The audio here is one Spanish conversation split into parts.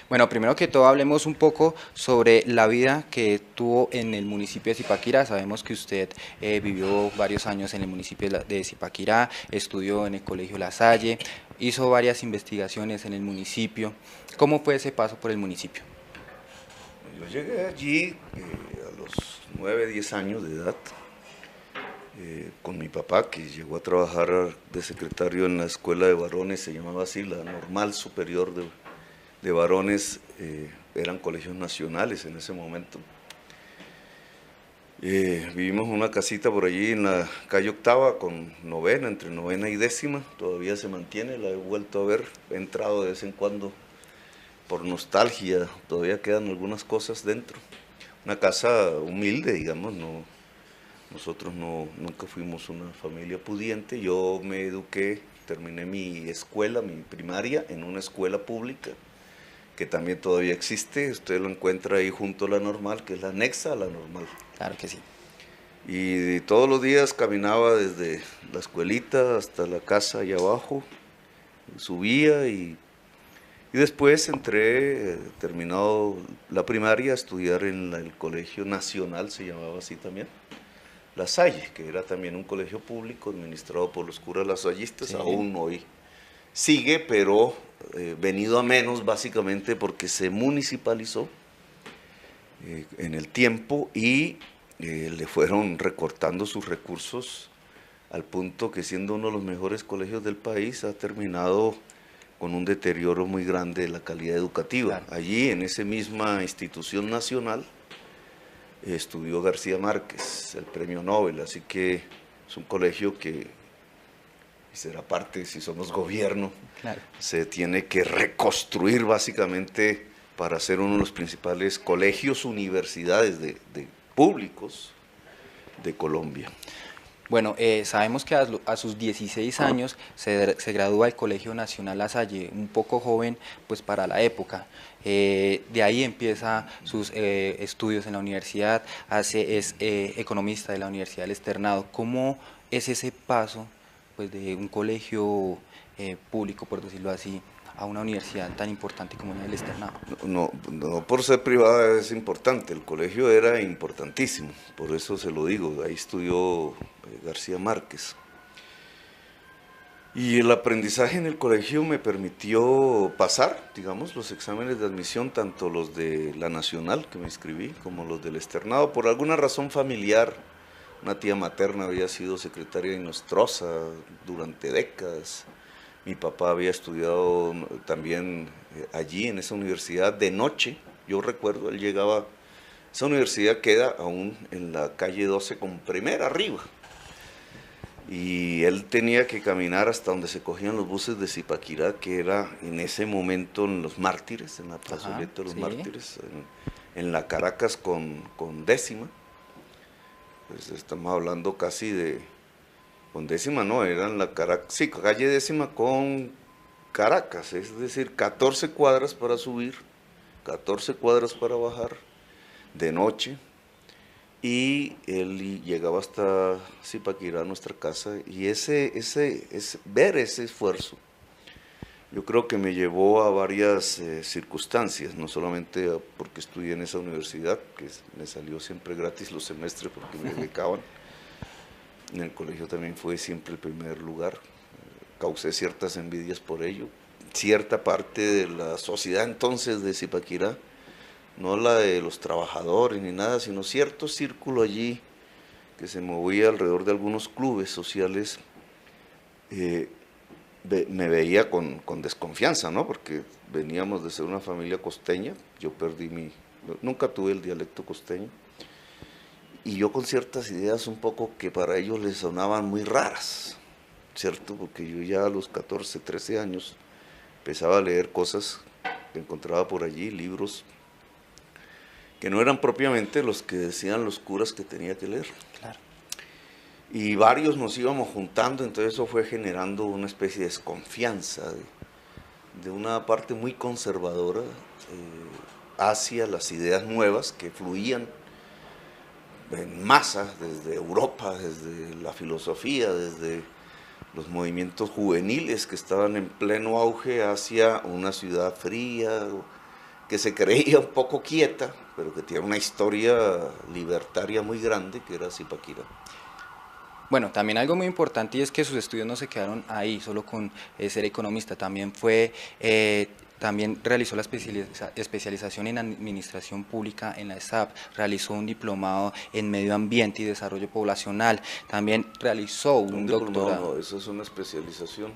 Bueno, primero que todo hablemos un poco sobre la vida que tuvo en el municipio de Zipaquirá. Sabemos que usted vivió varios años en el municipio de Zipaquirá, estudió en el Colegio La Salle, hizo varias investigaciones en el municipio. ¿Cómo fue ese paso por el municipio? Yo llegué allí a los 9, 10 años de edad con mi papá, que llegó a trabajar de secretario en la escuela de varones, se llamaba así, la Normal Superior de Varones, eran colegios nacionales en ese momento. Vivimos en una casita por allí en la calle Octava con novena, entre novena y décima, todavía se mantiene, la he vuelto a ver, he entrado de vez en cuando por nostalgia, todavía quedan algunas cosas dentro. Una casa humilde, digamos, nosotros nunca fuimos una familia pudiente, yo me eduqué, terminé mi escuela, mi primaria, en una escuela pública, que también todavía existe, usted lo encuentra ahí junto a la Normal, que es la anexa a la Normal. Claro que sí. Y todos los días caminaba desde la escuelita hasta la casa allá abajo, subía y después entré, terminado la primaria, a estudiar en el Colegio Nacional, se llamaba así también, La Salle, que era también un colegio público administrado por los curas lasallistas, Sí. aún hoy sigue, pero venido a menos básicamente porque se municipalizó en el tiempo y le fueron recortando sus recursos al punto que siendo uno de los mejores colegios del país ha terminado con un deterioro muy grande de la calidad educativa. Claro. Allí, en esa misma institución nacional, estudió García Márquez, el premio Nobel, así que es un colegio que, y será parte, si somos gobierno, Claro. se tiene que reconstruir básicamente para ser uno de los principales colegios, universidades de públicos de Colombia. Bueno, sabemos que a sus 16 años se gradúa del Colegio Nacional La Salle, un poco joven pues para la época. De ahí empieza sus estudios en la universidad, es economista de la Universidad del Externado. ¿Cómo es ese paso pues, de un colegio público, por decirlo así, a una universidad tan importante como la del Externado? No por ser privada es importante, el colegio era importantísimo, por eso se lo digo, ahí estudió García Márquez. Y el aprendizaje en el colegio me permitió pasar, digamos, los exámenes de admisión, tanto los de la nacional, que me inscribí, como los del externado. Por alguna razón familiar, una tía materna había sido secretaria de Nostroza durante décadas. Mi papá había estudiado también allí, en esa universidad, de noche. Yo recuerdo, él llegaba, esa universidad queda aún en la calle 12 con primera arriba. Y él tenía que caminar hasta donde se cogían los buses de Zipaquirá, que era en ese momento en Los Mártires, en la Ajá, plazoleta de Los sí. Mártires, en la Caracas con décima. Pues estamos hablando casi de, con décima no, eran la Caracas, sí, calle décima con Caracas, es decir, 14 cuadras para subir, 14 cuadras para bajar de noche, y él llegaba hasta Zipaquirá, a nuestra casa, y ver ese esfuerzo, yo creo que me llevó a varias circunstancias, no solamente porque estudié en esa universidad, que me salió siempre gratis los semestres porque me becaban, en el colegio también fue siempre el primer lugar, causé ciertas envidias por ello, cierta parte de la sociedad entonces de Zipaquirá, no la de los trabajadores ni nada, sino cierto círculo allí que se movía alrededor de algunos clubes sociales, eh, me veía con desconfianza, ¿no? Porque veníamos de ser una familia costeña, yo nunca tuve el dialecto costeño, y yo con ciertas ideas un poco que para ellos les sonaban muy raras, ¿cierto? Porque yo ya a los 14, 13 años empezaba a leer cosas que encontraba por allí, libros que no eran propiamente los que decían los curas que tenía que leer. Claro. Y varios nos íbamos juntando, entonces eso fue generando una especie de desconfianza de una parte muy conservadora hacia las ideas nuevas que fluían en masa desde Europa, desde la filosofía, desde los movimientos juveniles que estaban en pleno auge hacia una ciudad fría, que se creía un poco quieta, pero que tiene una historia libertaria muy grande, que era Zipaquirá. Bueno, también algo muy importante y es que sus estudios no se quedaron ahí, solo con ser economista, también realizó la especialización en administración pública en la ESAP, realizó un diplomado en medio ambiente y desarrollo poblacional, también realizó un doctorado. No, eso es una especialización.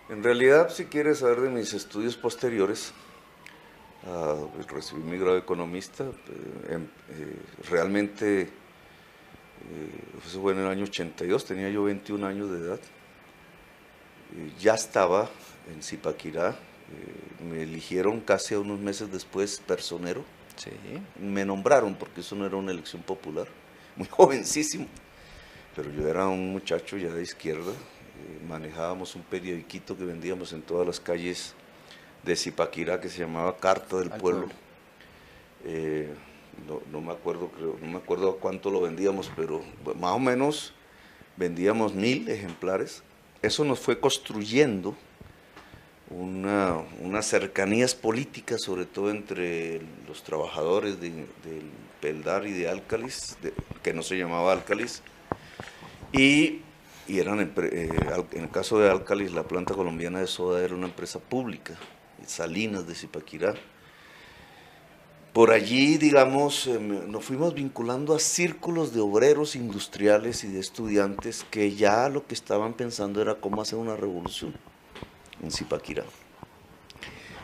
En realidad, si quieres saber de mis estudios posteriores, recibí mi grado de economista, realmente eso fue en el año 82, tenía yo 21 años de edad, ya estaba en Zipaquirá, me eligieron casi a unos meses después personero, Sí. me nombraron porque eso no era una elección popular, muy jovencísimo, pero yo era un muchacho ya de izquierda, manejábamos un periodiquito que vendíamos en todas las calles de Zipaquirá que se llamaba Carta del Pueblo. No me acuerdo, no me acuerdo a cuánto lo vendíamos, pero más o menos vendíamos 1000 ejemplares. Eso nos fue construyendo unas cercanías políticas, sobre todo entre los trabajadores del Peldar y de Álcalis, que no se llamaba Álcalis, y eran, en el caso de Álcalis, la planta colombiana de soda era una empresa pública, Salinas de Zipaquirá. Por allí, digamos, nos fuimos vinculando a círculos de obreros industriales y de estudiantes que ya lo que estaban pensando era cómo hacer una revolución en Zipaquirá.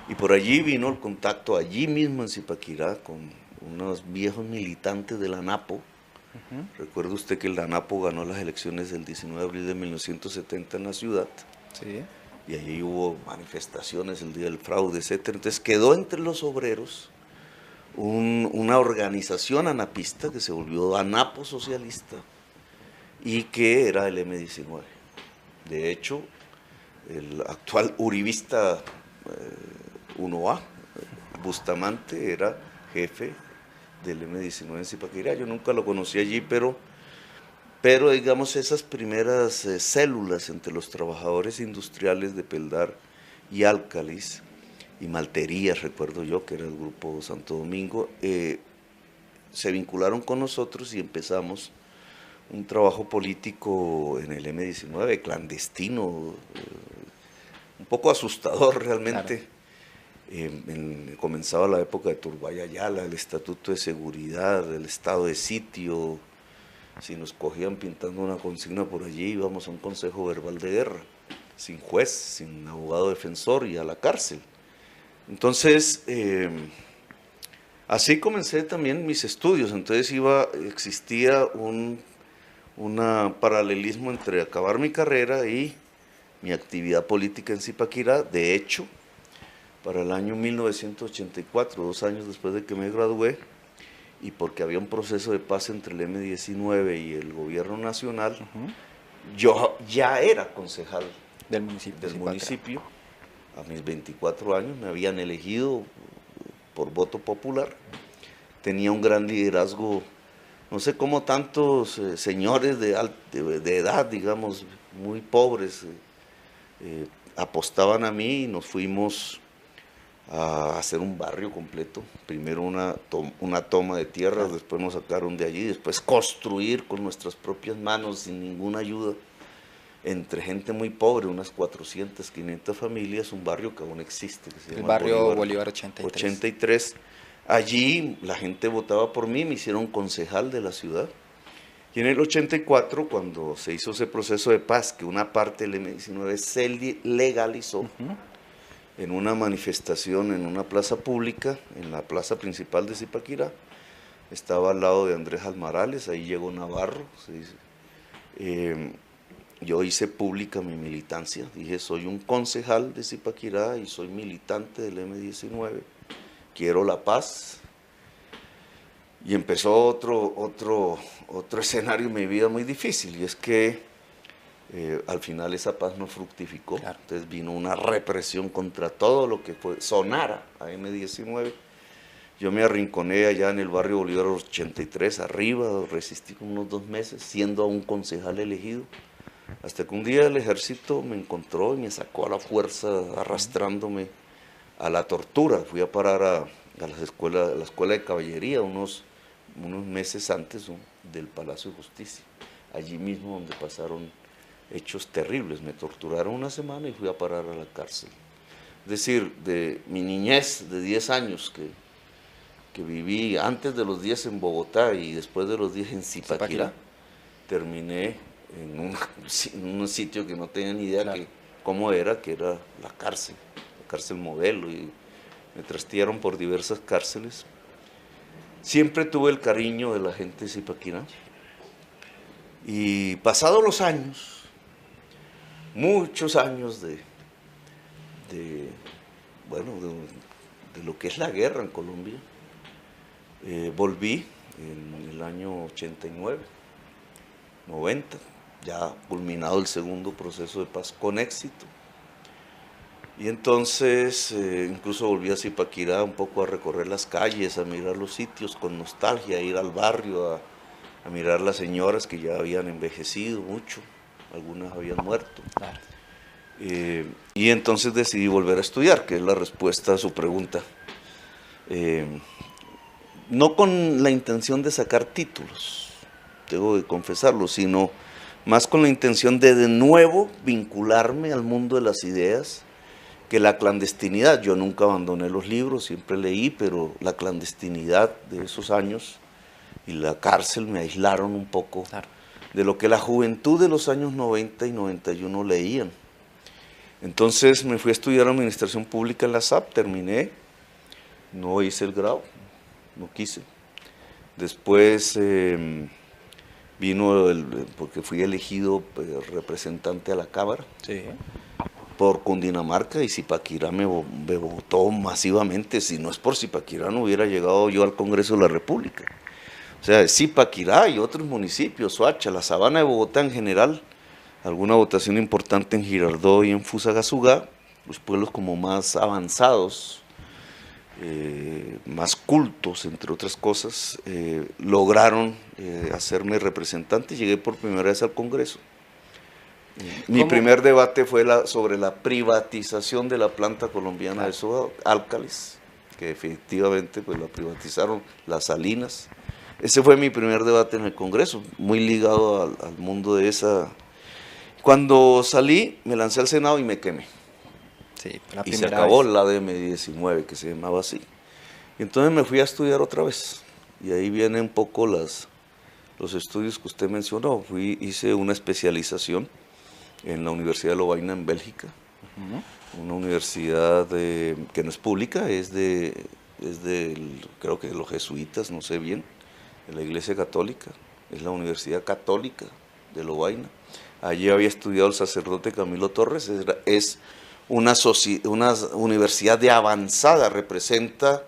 Y por allí vino el contacto, allí mismo en Zipaquirá, con unos viejos militantes de la ANAPO. Recuerda usted que la ANAPO ganó las elecciones del 19 de abril de 1970 en la ciudad. Sí. Y allí hubo manifestaciones el día del fraude, etc. Entonces quedó entre los obreros una organización anapista que se volvió ANAPO socialista y que era el M-19. De hecho, el actual uribista 1A, Bustamante, era jefe del M-19 en Zipaquirá. Yo nunca lo conocí allí, pero digamos esas primeras células entre los trabajadores industriales de Peldar y Álcalis, y Malterías, recuerdo yo, que era el grupo Santo Domingo, se vincularon con nosotros y empezamos un trabajo político en el M-19, clandestino, un poco asustador realmente. Claro. Comenzaba la época de Turbay Ayala, el Estatuto de Seguridad, el estado de sitio. Si nos cogían pintando una consigna por allí, íbamos a un consejo verbal de guerra, sin juez, sin abogado defensor y a la cárcel. Entonces, así comencé también mis estudios. Entonces existía un paralelismo entre acabar mi carrera y mi actividad política en Zipaquirá. De hecho, para el año 1984, 2 años después de que me gradué, y porque había un proceso de paz entre el M-19 y el gobierno nacional, yo ya era concejal del municipio. A mis 24 años me habían elegido por voto popular. Tenía un gran liderazgo, no sé cómo tantos señores de edad, digamos, muy pobres, apostaban a mí y nos fuimos a hacer un barrio completo. Primero una toma de tierras, después nos sacaron de allí, después construir con nuestras propias manos, sin ninguna ayuda, entre gente muy pobre, unas 400, 500 familias, un barrio que aún existe, que se llama el barrio Bolívar 83. Allí la gente votaba por mí, me hicieron concejal de la ciudad. Y en el 84, cuando se hizo ese proceso de paz, que una parte del M-19 se legalizó, en una manifestación en una plaza pública, en la plaza principal de Zipaquirá, estaba al lado de Andrés Almarales, ahí llegó Navarro, se dice. Yo hice pública mi militancia, dije soy un concejal de Zipaquirá y soy militante del M-19, quiero la paz. Y empezó otro escenario en mi vida muy difícil, y es que al final esa paz no fructificó. Claro. Entonces vino una represión contra todo lo que sonara a M-19. Yo me arrinconé allá en el barrio Bolívar 83, arriba, resistí como unos 2 meses, siendo aún concejal elegido, hasta que un día el ejército me encontró y me sacó a la fuerza, arrastrándome a la tortura, fui a parar a la escuela de caballería unos meses antes del Palacio de Justicia, allí mismo donde pasaron hechos terribles, me torturaron una semana y fui a parar a la cárcel. Es decir, de mi niñez de 10 años que viví antes de los 10 en Bogotá y después de los 10 en Zipaquirá, terminé en un sitio que no tenía ni idea cómo era, que era la cárcel modelo, y me trastearon por diversas cárceles. Siempre tuve el cariño de la gente de Zipaquirá, y pasados los años, muchos años de lo que es la guerra en Colombia, volví en el año 89, 90, ya culminado el segundo proceso de paz con éxito. Y entonces incluso volví a Zipaquirá un poco a recorrer las calles, a mirar los sitios con nostalgia, a ir al barrio, a mirar las señoras que ya habían envejecido mucho, algunas habían muerto. Claro. Y entonces decidí volver a estudiar, que es la respuesta a su pregunta. No con la intención de sacar títulos, tengo que confesarlo, sino más con la intención de nuevo vincularme al mundo de las ideas, que la clandestinidad, yo nunca abandoné los libros, siempre leí, pero la clandestinidad de esos años y la cárcel me aislaron un poco de lo que la juventud de los años 90 y 91 leían. Entonces me fui a estudiar Administración Pública en la SAP, terminé, no hice el grado, no quise. Después vino, porque fui elegido representante a la Cámara. Sí. Por Cundinamarca, y Zipaquirá me votó masivamente. Si no es por Zipaquirá no hubiera llegado yo al Congreso de la República. O sea, Zipaquirá y otros municipios, Soacha, la Sabana de Bogotá en general, alguna votación importante en Girardot y en Fusagasugá, los pueblos como más avanzados, más cultos, entre otras cosas, lograron hacerme representante y llegué por primera vez al Congreso. Mi primer debate fue sobre la privatización de la planta colombiana de soda, Álcalis, que efectivamente pues la privatizaron, las salinas. Ese fue mi primer debate en el Congreso, muy ligado al mundo de esa. Cuando salí, me lancé al Senado y me quemé. Sí, y se acabó la ADM-19, que se llamaba así. Y entonces me fui a estudiar otra vez. Y ahí vienen un poco los estudios que usted mencionó. Hice una especialización en la Universidad de Lovaina en Bélgica, una universidad que no es pública, creo que de los jesuitas, no sé bien, de la Iglesia Católica, es la Universidad Católica de Lovaina. Allí había estudiado el sacerdote Camilo Torres, es una universidad de avanzada, representa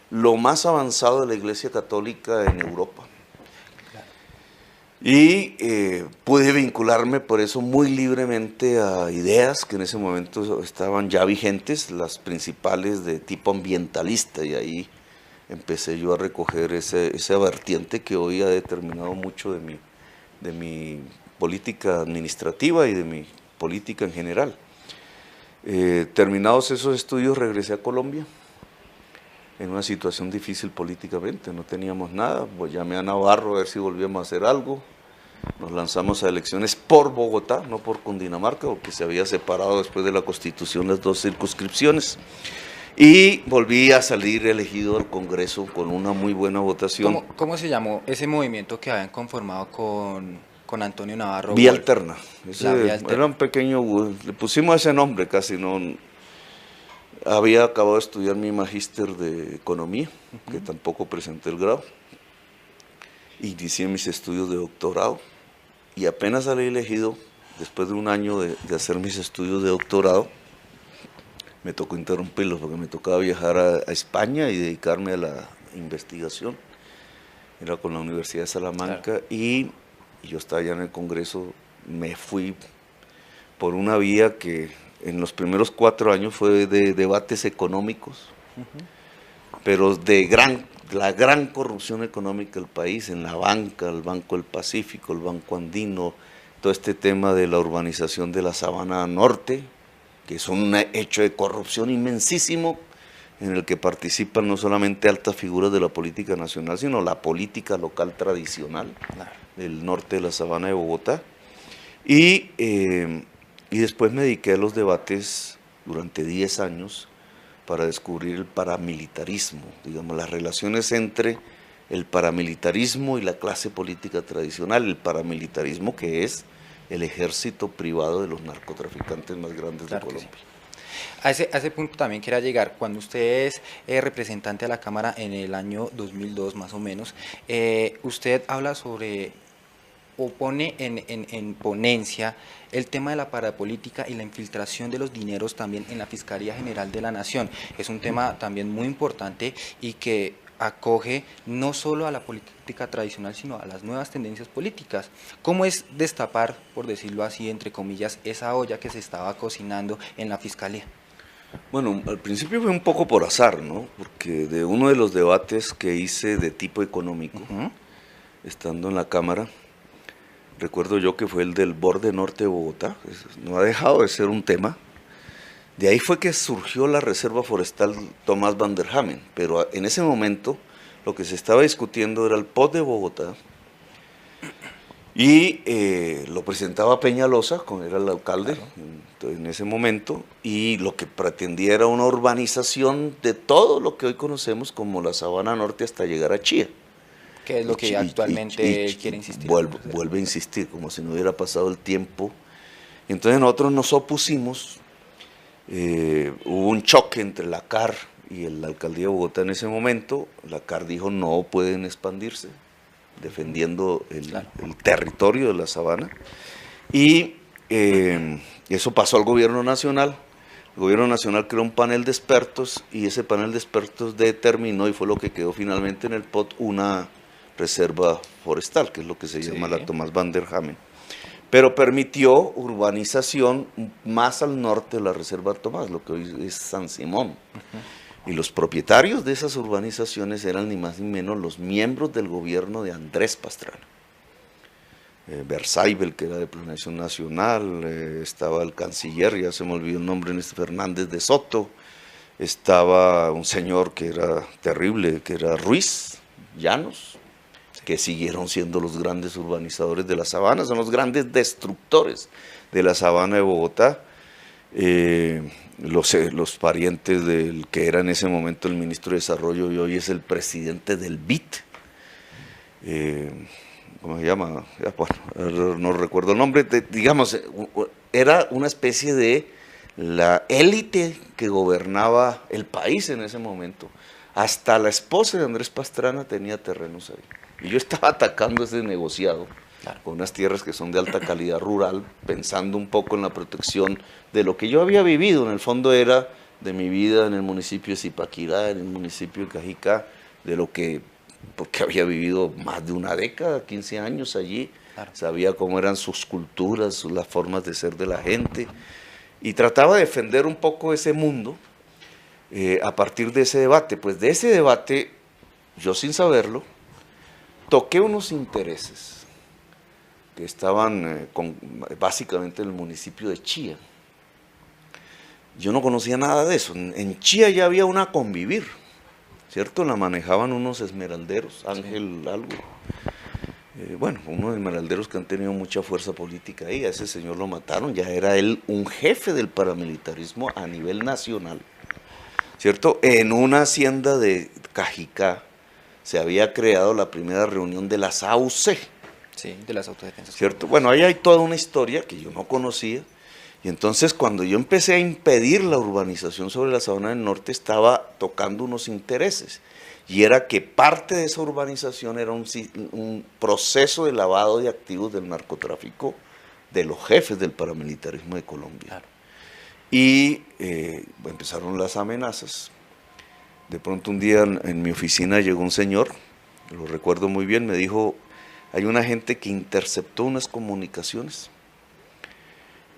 lo más avanzado de la Iglesia Católica en Europa. Y pude vincularme por eso muy libremente a ideas que en ese momento estaban ya vigentes, las principales de tipo ambientalista, y ahí empecé yo a recoger esa vertiente que hoy ha determinado mucho de mi política administrativa y de mi política en general. Terminados esos estudios regresé a Colombia en una situación difícil políticamente, no teníamos nada, pues llamé a Navarro a ver si volvíamos a hacer algo. Nos lanzamos a elecciones por Bogotá, no por Cundinamarca, porque se había separado después de la Constitución las dos circunscripciones. Y volví a salir elegido al Congreso con una muy buena votación. ¿Cómo se llamó ese movimiento que habían conformado con Antonio Navarro? Vía Alterna. Era un pequeño, le pusimos ese nombre casi, no. Había acabado de estudiar mi magíster de Economía, que tampoco presenté el grado. Inicié mis estudios de doctorado y apenas salí elegido, después de un año de hacer mis estudios de doctorado, me tocó interrumpirlos porque me tocaba viajar a España y dedicarme a la investigación. Era con la Universidad de Salamanca, y yo estaba ya en el Congreso. Me fui por una vía que en los primeros 4 años fue de debates económicos, pero la gran corrupción económica del país, en la banca, el Banco del Pacífico, el Banco Andino, todo este tema de la urbanización de la Sabana Norte, que es un hecho de corrupción inmensísimo, en el que participan no solamente altas figuras de la política nacional, sino la política local tradicional del norte de la Sabana de Bogotá. Y después me dediqué a los debates durante 10 años para descubrir el paramilitarismo, digamos, las relaciones entre el paramilitarismo y la clase política tradicional, el paramilitarismo que es el ejército privado de los narcotraficantes más grandes de Colombia. Sí. A ese punto también quería llegar. Cuando usted es representante a la Cámara en el año 2002 más o menos, usted habla sobre o pone en ponencia el tema de la parapolítica y la infiltración de los dineros también en la Fiscalía General de la Nación. Es un tema también muy importante y que acoge no solo a la política tradicional, sino a las nuevas tendencias políticas. ¿Cómo es destapar, por decirlo así, entre comillas, esa olla que se estaba cocinando en la Fiscalía? Bueno, al principio fue un poco por azar, ¿no? Porque de uno de los debates que hice de tipo económico, estando en la Cámara, recuerdo yo que fue el del borde norte de Bogotá, no ha dejado de ser un tema. De ahí fue que surgió la Reserva Forestal Tomás Van der Hamen, pero en ese momento lo que se estaba discutiendo era el POT de Bogotá y lo presentaba Peñalosa, era el alcalde en ese momento, y lo que pretendía era una urbanización de todo lo que hoy conocemos como la Sabana Norte hasta llegar a Chía. Que es lo que actualmente quiere insistir. Vuelve a insistir, como si no hubiera pasado el tiempo. Entonces nosotros nos opusimos, hubo un choque entre la CAR y la Alcaldía de Bogotá en ese momento. La CAR dijo no pueden expandirse, defendiendo el territorio de la Sabana. Y eso pasó al Gobierno Nacional. El Gobierno Nacional creó un panel de expertos y ese panel de expertos determinó, y fue lo que quedó finalmente en el POT, una reserva forestal, que es lo que se llama la Tomás Van der Hamen. Pero permitió urbanización más al norte de la Reserva Tomás, lo que hoy es San Simón. Y los propietarios de esas urbanizaciones eran ni más ni menos los miembros del gobierno de Andrés Pastrana. Berzaibel, que era de Planeación Nacional, estaba el canciller, ya se me olvidó el nombre, Fernández de Soto, estaba un señor que era terrible, que era Ruiz Llanos, que siguieron siendo los grandes urbanizadores de la Sabana, son los grandes destructores de la Sabana de Bogotá. Los parientes del que era en ese momento el ministro de Desarrollo y hoy es el presidente del BIT, ¿cómo se llama? Bueno, no recuerdo el nombre, digamos, era una especie de la élite que gobernaba el país en ese momento. Hasta la esposa de Andrés Pastrana tenía terrenos ahí. Y yo estaba atacando ese negociado con unas tierras que son de alta calidad rural, pensando un poco en la protección de lo que yo había vivido. En el fondo era de mi vida en el municipio de Zipaquirá, en el municipio de Cajicá, de lo que, porque había vivido más de una década, 15 años allí, sabía cómo eran sus culturas, las formas de ser de la gente, y trataba de defender un poco ese mundo a partir de ese debate. Pues de ese debate, yo sin saberlo, toqué unos intereses que estaban básicamente en el municipio de Chía. Yo no conocía nada de eso. En Chía ya había una Convivir, ¿cierto? La manejaban unos esmeralderos, Ángel algo. Bueno, unos esmeralderos que han tenido mucha fuerza política ahí. A ese señor lo mataron, ya era él un jefe del paramilitarismo a nivel nacional, ¿cierto? En una hacienda de Cajicá se había creado la primera reunión de las AUC. Sí, de las autodefensas. ¿Cierto? Bueno, ahí hay toda una historia que yo no conocía. Y entonces cuando yo empecé a impedir la urbanización sobre la Sabana del Norte, estaba tocando unos intereses. Y era que parte de esa urbanización era un proceso de lavado de activos del narcotráfico de los jefes del paramilitarismo de Colombia. Claro. Y empezaron las amenazas. De pronto un día en mi oficina llegó un señor, lo recuerdo muy bien, me dijo, hay una gente que interceptó unas comunicaciones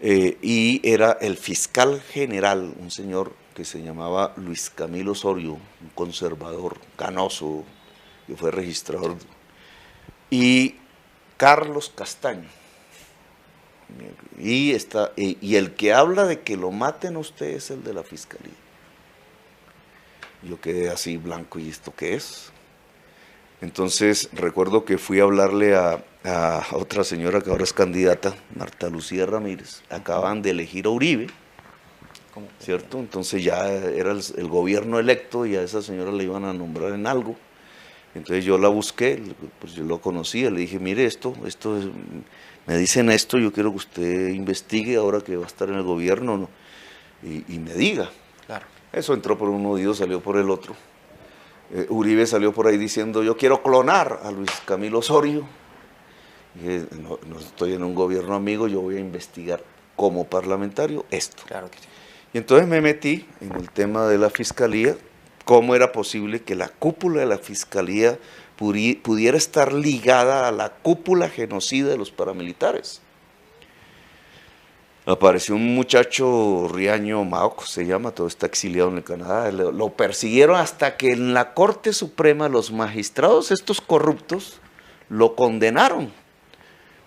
y era el fiscal general, un señor que se llamaba Luis Camilo Osorio, un conservador canoso, que fue registrador, y Carlos Castaño. Y el que habla de que lo maten a usted es el de la fiscalía. Yo quedé así blanco, ¿y esto qué es? Entonces recuerdo que fui a hablarle a otra señora que ahora es candidata, Marta Lucía Ramírez. Acaban de elegir a Uribe, ¿cierto? Entonces ya era el gobierno electo y a esa señora le iban a nombrar en algo. Entonces yo la busqué, pues yo lo conocía, le dije, mire me dicen esto, yo quiero que usted investigue ahora que va a estar en el gobierno, ¿no? y me diga. Claro. Eso entró por un oído, salió por el otro. Uribe salió por ahí diciendo, yo quiero clonar a Luis Camilo Osorio. Y dije, no estoy en un gobierno amigo, yo voy a investigar como parlamentario esto. Claro que sí. Y entonces me metí en el tema de la fiscalía, cómo era posible que la cúpula de la fiscalía pudiera estar ligada a la cúpula genocida de los paramilitares. Apareció un muchacho, Riaño Maoc, se llama, todo está exiliado en el Canadá, lo persiguieron hasta que en la Corte Suprema los magistrados, estos corruptos, lo condenaron,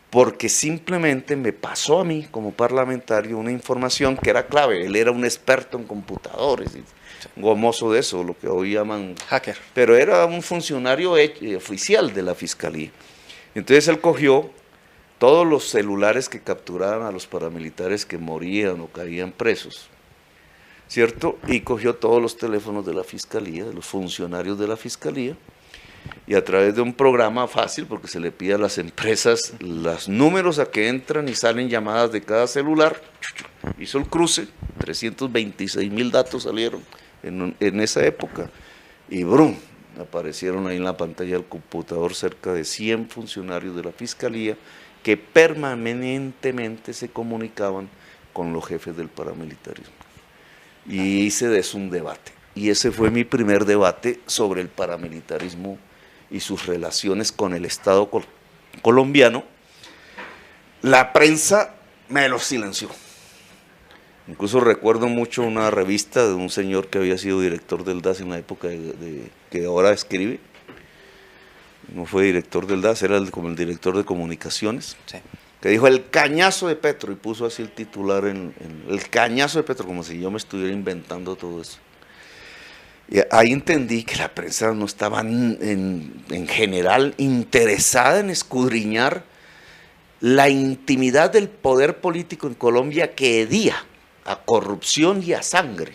porque simplemente me pasó a mí como parlamentario una información que era clave. Él era un experto en computadores, y gomoso de eso, lo que hoy llaman hacker, pero era un funcionario oficial de la fiscalía. Entonces él cogió todos los celulares que capturaban a los paramilitares que morían o caían presos, ¿cierto? Y cogió todos los teléfonos de la fiscalía, de los funcionarios de la fiscalía, y a través de un programa fácil, porque se le pide a las empresas los números a que entran y salen llamadas de cada celular, hizo el cruce, 326.000 datos salieron en esa época, y ¡brum!, aparecieron ahí en la pantalla del computador cerca de 100 funcionarios de la fiscalía que permanentemente se comunicaban con los jefes del paramilitarismo. Y hice de eso un debate. Y ese fue mi primer debate sobre el paramilitarismo y sus relaciones con el Estado colombiano. La prensa me lo silenció. Incluso recuerdo mucho una revista de un señor que había sido director del DAS en la época que ahora escribe. No fue director del DAS, era como el director de comunicaciones. Sí. Que dijo el cañazo de Petro, y puso así el titular el cañazo de Petro, como si yo me estuviera inventando todo eso. Y ahí entendí que la prensa no estaba en general interesada en escudriñar la intimidad del poder político en Colombia, que hedía a corrupción y a sangre.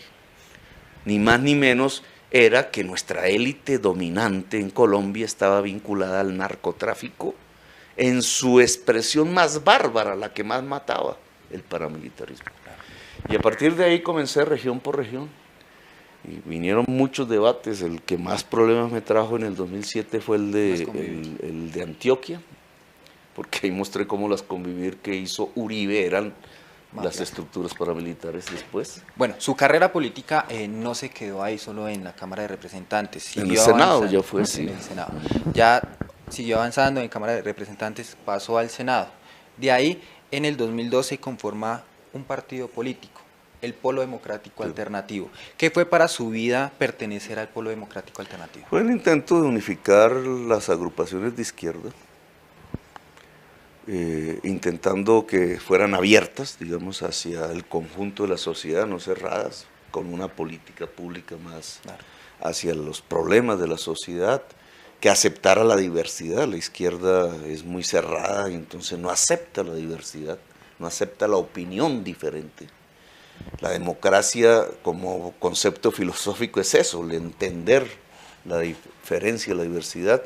Ni más ni menos era que nuestra élite dominante en Colombia estaba vinculada al narcotráfico en su expresión más bárbara, la que más mataba, el paramilitarismo. Y a partir de ahí comencé región por región. Y vinieron muchos debates. El que más problemas me trajo en el 2007 fue el de Antioquia, porque ahí mostré cómo las convivir que hizo Uribe eran las estructuras paramilitares después. Bueno, su carrera política no se quedó ahí solo en la Cámara de Representantes. En el Senado ya fue así. En el Senado. Ya siguió avanzando en Cámara de Representantes, pasó al Senado. De ahí, en el 2012, conforma un partido político, el Polo Democrático Alternativo. ¿Qué fue para su vida pertenecer al Polo Democrático Alternativo? Fue el intento de unificar las agrupaciones de izquierda, intentando que fueran abiertas, digamos, hacia el conjunto de la sociedad, no cerradas, con una política pública más hacia los problemas de la sociedad, que aceptara la diversidad. La izquierda es muy cerrada y entonces no acepta la diversidad, no acepta la opinión diferente. La democracia como concepto filosófico es eso, el entender la diferencia, la diversidad.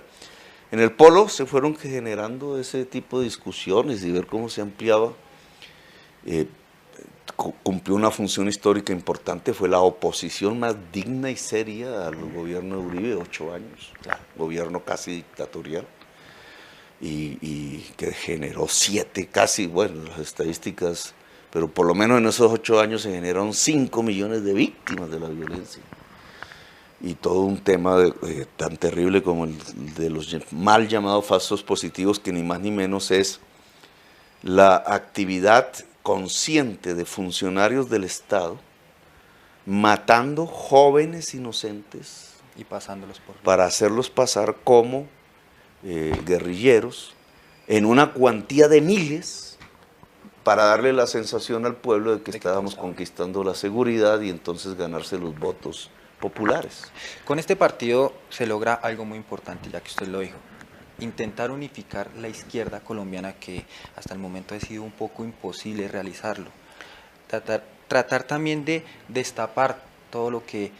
En el Polo se fueron generando ese tipo de discusiones y ver cómo se ampliaba. Cumplió una función histórica importante, fue la oposición más digna y seria al gobierno de Uribe, 8 años, gobierno casi dictatorial, y que generó 7, casi, bueno, las estadísticas, pero por lo menos en esos 8 años se generaron 5 millones de víctimas de la violencia. Y todo un tema tan terrible como el de los mal llamados falsos positivos, que ni más ni menos es la actividad consciente de funcionarios del Estado matando jóvenes inocentes y pasándolos para hacerlos pasar como guerrilleros en una cuantía de miles, para darle la sensación al pueblo de que estábamos conquistando la seguridad y entonces ganarse los votos populares. Con este partido se logra algo muy importante, ya que usted lo dijo, intentar unificar la izquierda colombiana, que hasta el momento ha sido un poco imposible realizarlo. Tratar también de destapar todo lo que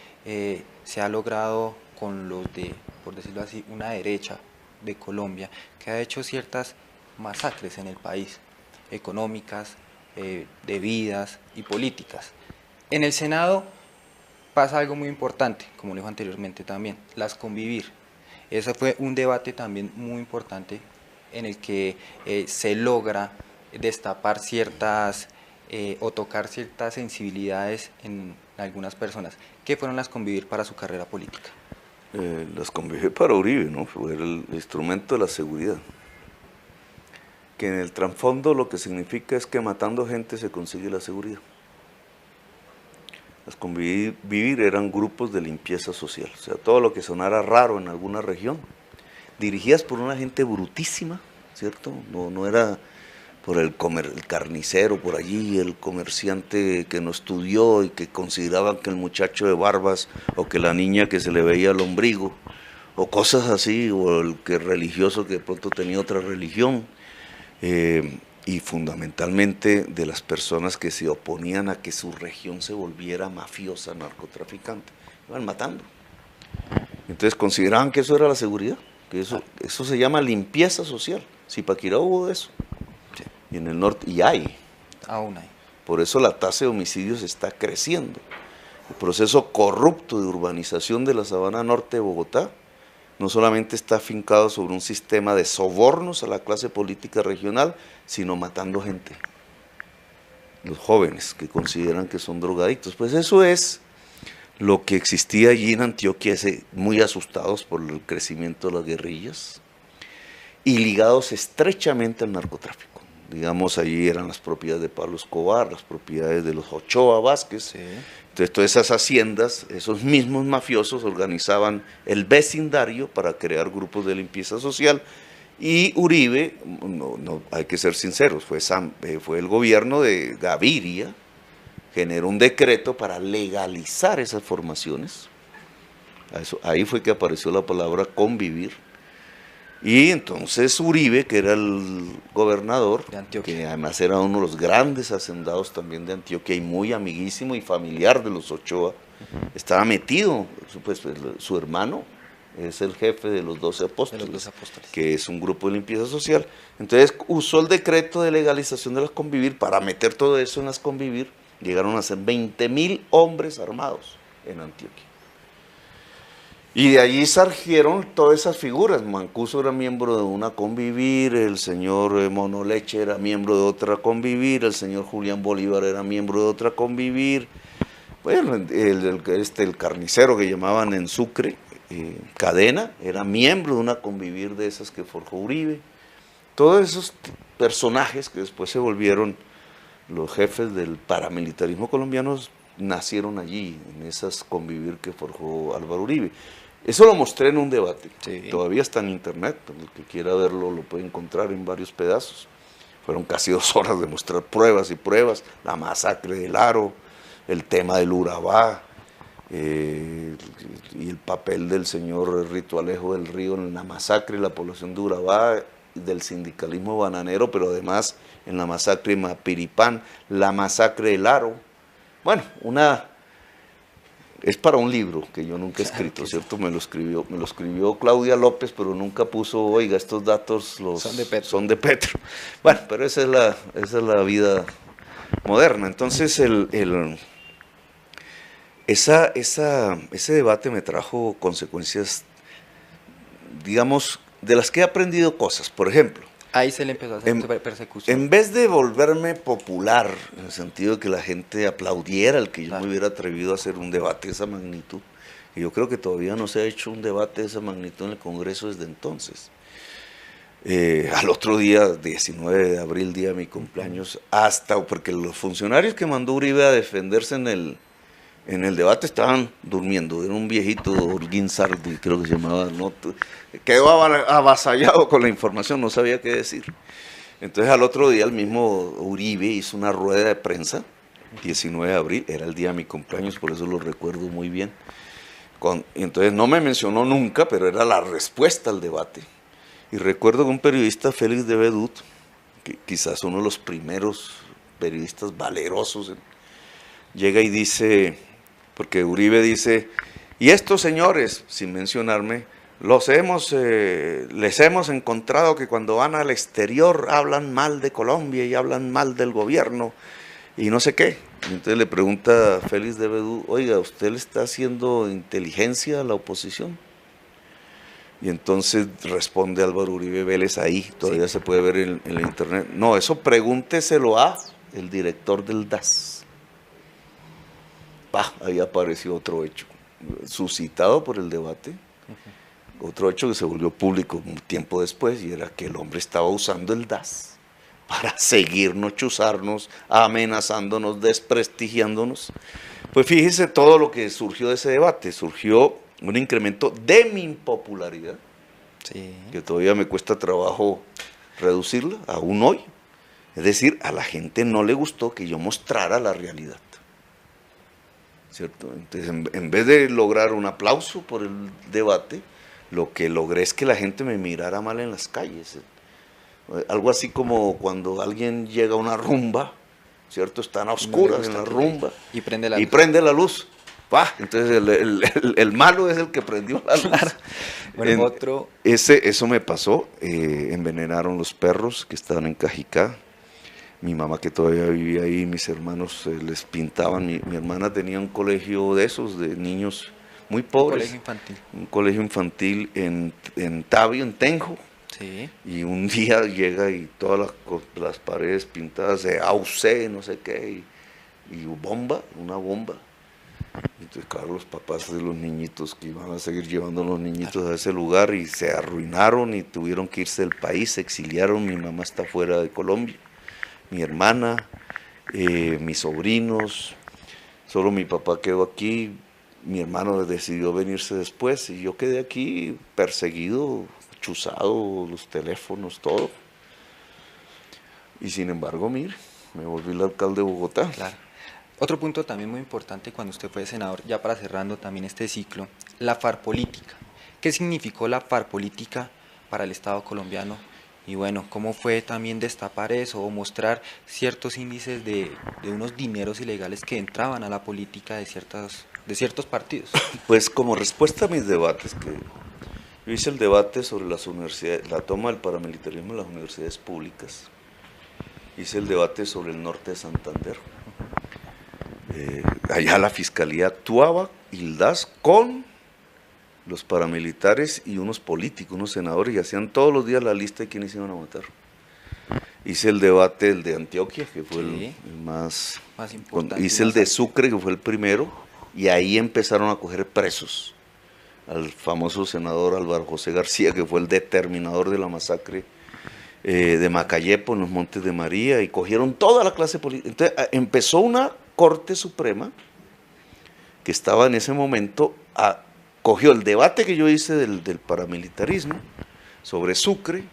se ha logrado con los de, por decirlo así, una derecha de Colombia, que ha hecho ciertas masacres en el país, económicas, de vidas y políticas. En el Senado pasa algo muy importante, como lo dijo anteriormente también, las convivir. Ese fue un debate también muy importante en el que se logra destapar ciertas o tocar ciertas sensibilidades en algunas personas. ¿Qué fueron las convivir para su carrera política? Las convivir para Uribe, ¿no? Fue el instrumento de la seguridad. Que en el trasfondo lo que significa es que matando gente se consigue la seguridad. Las convivir eran grupos de limpieza social, o sea, todo lo que sonara raro en alguna región, dirigidas por una gente brutísima, ¿cierto? No era por el carnicero por allí, el comerciante que no estudió y que consideraban que el muchacho de barbas o que la niña que se le veía el ombligo, o cosas así, o el que religioso que de pronto tenía otra religión, y fundamentalmente de las personas que se oponían a que su región se volviera mafiosa, narcotraficante, iban matando. Entonces consideraban que eso era la seguridad, que eso se llama limpieza social. Zipaquirá hubo de eso, sí. Y en el norte, y hay. Aún hay. Por eso la tasa de homicidios está creciendo. El proceso corrupto de urbanización de la Sabana Norte de Bogotá no solamente está afincado sobre un sistema de sobornos a la clase política regional, sino matando gente. Los jóvenes que consideran que son drogadictos. Pues eso es lo que existía allí en Antioquia, muy asustados por el crecimiento de las guerrillas y ligados estrechamente al narcotráfico. Digamos, allí eran las propiedades de Pablo Escobar, las propiedades de los Ochoa Vázquez. Sí. Entonces, todas esas haciendas, esos mismos mafiosos organizaban el vecindario para crear grupos de limpieza social. Y Uribe, no hay que ser sinceros, fue el gobierno de Gaviria, generó un decreto para legalizar esas formaciones. Ahí fue que apareció la palabra convivir. Y entonces Uribe, que era el gobernador, de Antioquia, que además era uno de los grandes hacendados también de Antioquia y muy amiguísimo y familiar de los Ochoa, estaba metido, pues, su hermano es el jefe de los 12 apóstoles, que es un grupo de limpieza social. Entonces usó el decreto de legalización de las convivir para meter todo eso en las convivir. Llegaron a ser 20.000 hombres armados en Antioquia. Y de allí surgieron todas esas figuras. Mancuso era miembro de una convivir, el señor Mono Leche era miembro de otra convivir, el señor Julián Bolívar era miembro de otra convivir. Bueno, el carnicero que llamaban en Sucre, Cadena, era miembro de una convivir de esas que forjó Uribe. Todos esos personajes que después se volvieron los jefes del paramilitarismo colombiano nacieron allí, en esas convivir que forjó Álvaro Uribe. Eso lo mostré en un debate, sí. Todavía está en internet, el que quiera verlo lo puede encontrar en varios pedazos. Fueron casi 2 horas de mostrar pruebas y pruebas, la masacre del Aro, el tema del Urabá, y el papel del señor Rito Alejo del Río en la masacre de la población de Urabá, del sindicalismo bananero, pero además en la masacre de Mapiripán, la masacre del Aro. Bueno, es para un libro que yo nunca he escrito, ¿cierto? Me lo escribió Claudia López, pero nunca puso, oiga, estos datos son de Petro. Bueno, pero esa es la vida moderna. Entonces, ese debate me trajo consecuencias, digamos, de las que he aprendido cosas. Por ejemplo, ahí se le empezó a hacer persecución. En vez de volverme popular, en el sentido de que la gente aplaudiera el que yo me hubiera atrevido a hacer un debate de esa magnitud, y yo creo que todavía no se ha hecho un debate de esa magnitud en el Congreso desde entonces. Al otro día, 19 de abril, día de mi cumpleaños, porque los funcionarios que mandó Uribe a defenderse en el debate estaban durmiendo. Era un viejito, Orguín Sardi, creo que se llamaba, ¿no? Quedó avasallado con la información, no sabía qué decir. Entonces al otro día el mismo Uribe hizo una rueda de prensa, 19 de abril, era el día de mi cumpleaños, por eso lo recuerdo muy bien. Y entonces no me mencionó nunca, pero era la respuesta al debate. Y recuerdo que un periodista, Félix de Bedut, que quizás uno de los primeros periodistas valerosos, llega y dice, porque Uribe dice, y estos señores, sin mencionarme, les hemos encontrado que cuando van al exterior hablan mal de Colombia y hablan mal del gobierno y no sé qué. Y entonces le pregunta a Félix de Bedú, oiga, ¿usted le está haciendo inteligencia a la oposición? Y entonces responde Álvaro Uribe Vélez ahí, todavía se puede ver en la internet. No, eso pregúnteselo a el director del DAS. Ahí apareció otro hecho, suscitado por el debate. Otro hecho que se volvió público un tiempo después, y era que el hombre estaba usando el DAS para seguirnos, chuzarnos, amenazándonos, desprestigiándonos. Pues fíjese todo lo que surgió de ese debate. Surgió un incremento de mi impopularidad, que todavía me cuesta trabajo reducirla, aún hoy. Es decir, a la gente no le gustó que yo mostrara la realidad, ¿cierto? Entonces, en vez de lograr un aplauso por el debate, lo que logré es que la gente me mirara mal en las calles. Algo así como cuando alguien llega a una rumba, ¿cierto? Están a oscuras en la rumba y prende la luz. Entonces el malo es el que prendió la luz. Claro. Bueno, eso me pasó. Envenenaron los perros que estaban en Cajicá. Mi mamá, que todavía vivía ahí, mis hermanos les pintaban. Mi hermana tenía un colegio de esos, de niños muy pobres. Un colegio infantil en Tabio, en Tenjo. Sí. Y un día llega y todas las paredes pintadas de AUC, no sé qué, y una bomba. Entonces, claro, los papás de los niñitos que iban a seguir llevando a los niñitos a ese lugar, y se arruinaron y tuvieron que irse del país, se exiliaron. Mi mamá está fuera de Colombia, mi hermana, mis sobrinos, solo mi papá quedó aquí. Mi hermano decidió venirse después y yo quedé aquí perseguido, chuzado, los teléfonos, todo. Y sin embargo, mire, me volví el alcalde de Bogotá. Claro. Otro punto también muy importante cuando usted fue senador, ya para cerrando también este ciclo, la farpolítica. ¿Qué significó la farpolítica para el Estado colombiano? Y bueno, ¿cómo fue también destapar eso o mostrar ciertos índices de unos dineros ilegales que entraban a la política de ciertos partidos? Pues como respuesta a mis debates, que yo hice el debate sobre las universidades, la toma del paramilitarismo en las universidades públicas, hice el debate sobre el norte de Santander. Allá la fiscalía actuaba, y el DAS, con los paramilitares y unos políticos, unos senadores, y hacían todos los días la lista de quiénes iban a matar. Hice el debate, el de Antioquia, que fue el más importante. Hice el de Sucre, que fue el primero, y ahí empezaron a coger presos al famoso senador Álvaro José García, que fue el determinador de la masacre de Macayepo en los Montes de María, y cogieron toda la clase política. Entonces empezó una Corte Suprema que estaba en ese momento, cogió el debate que yo hice del paramilitarismo sobre Sucre,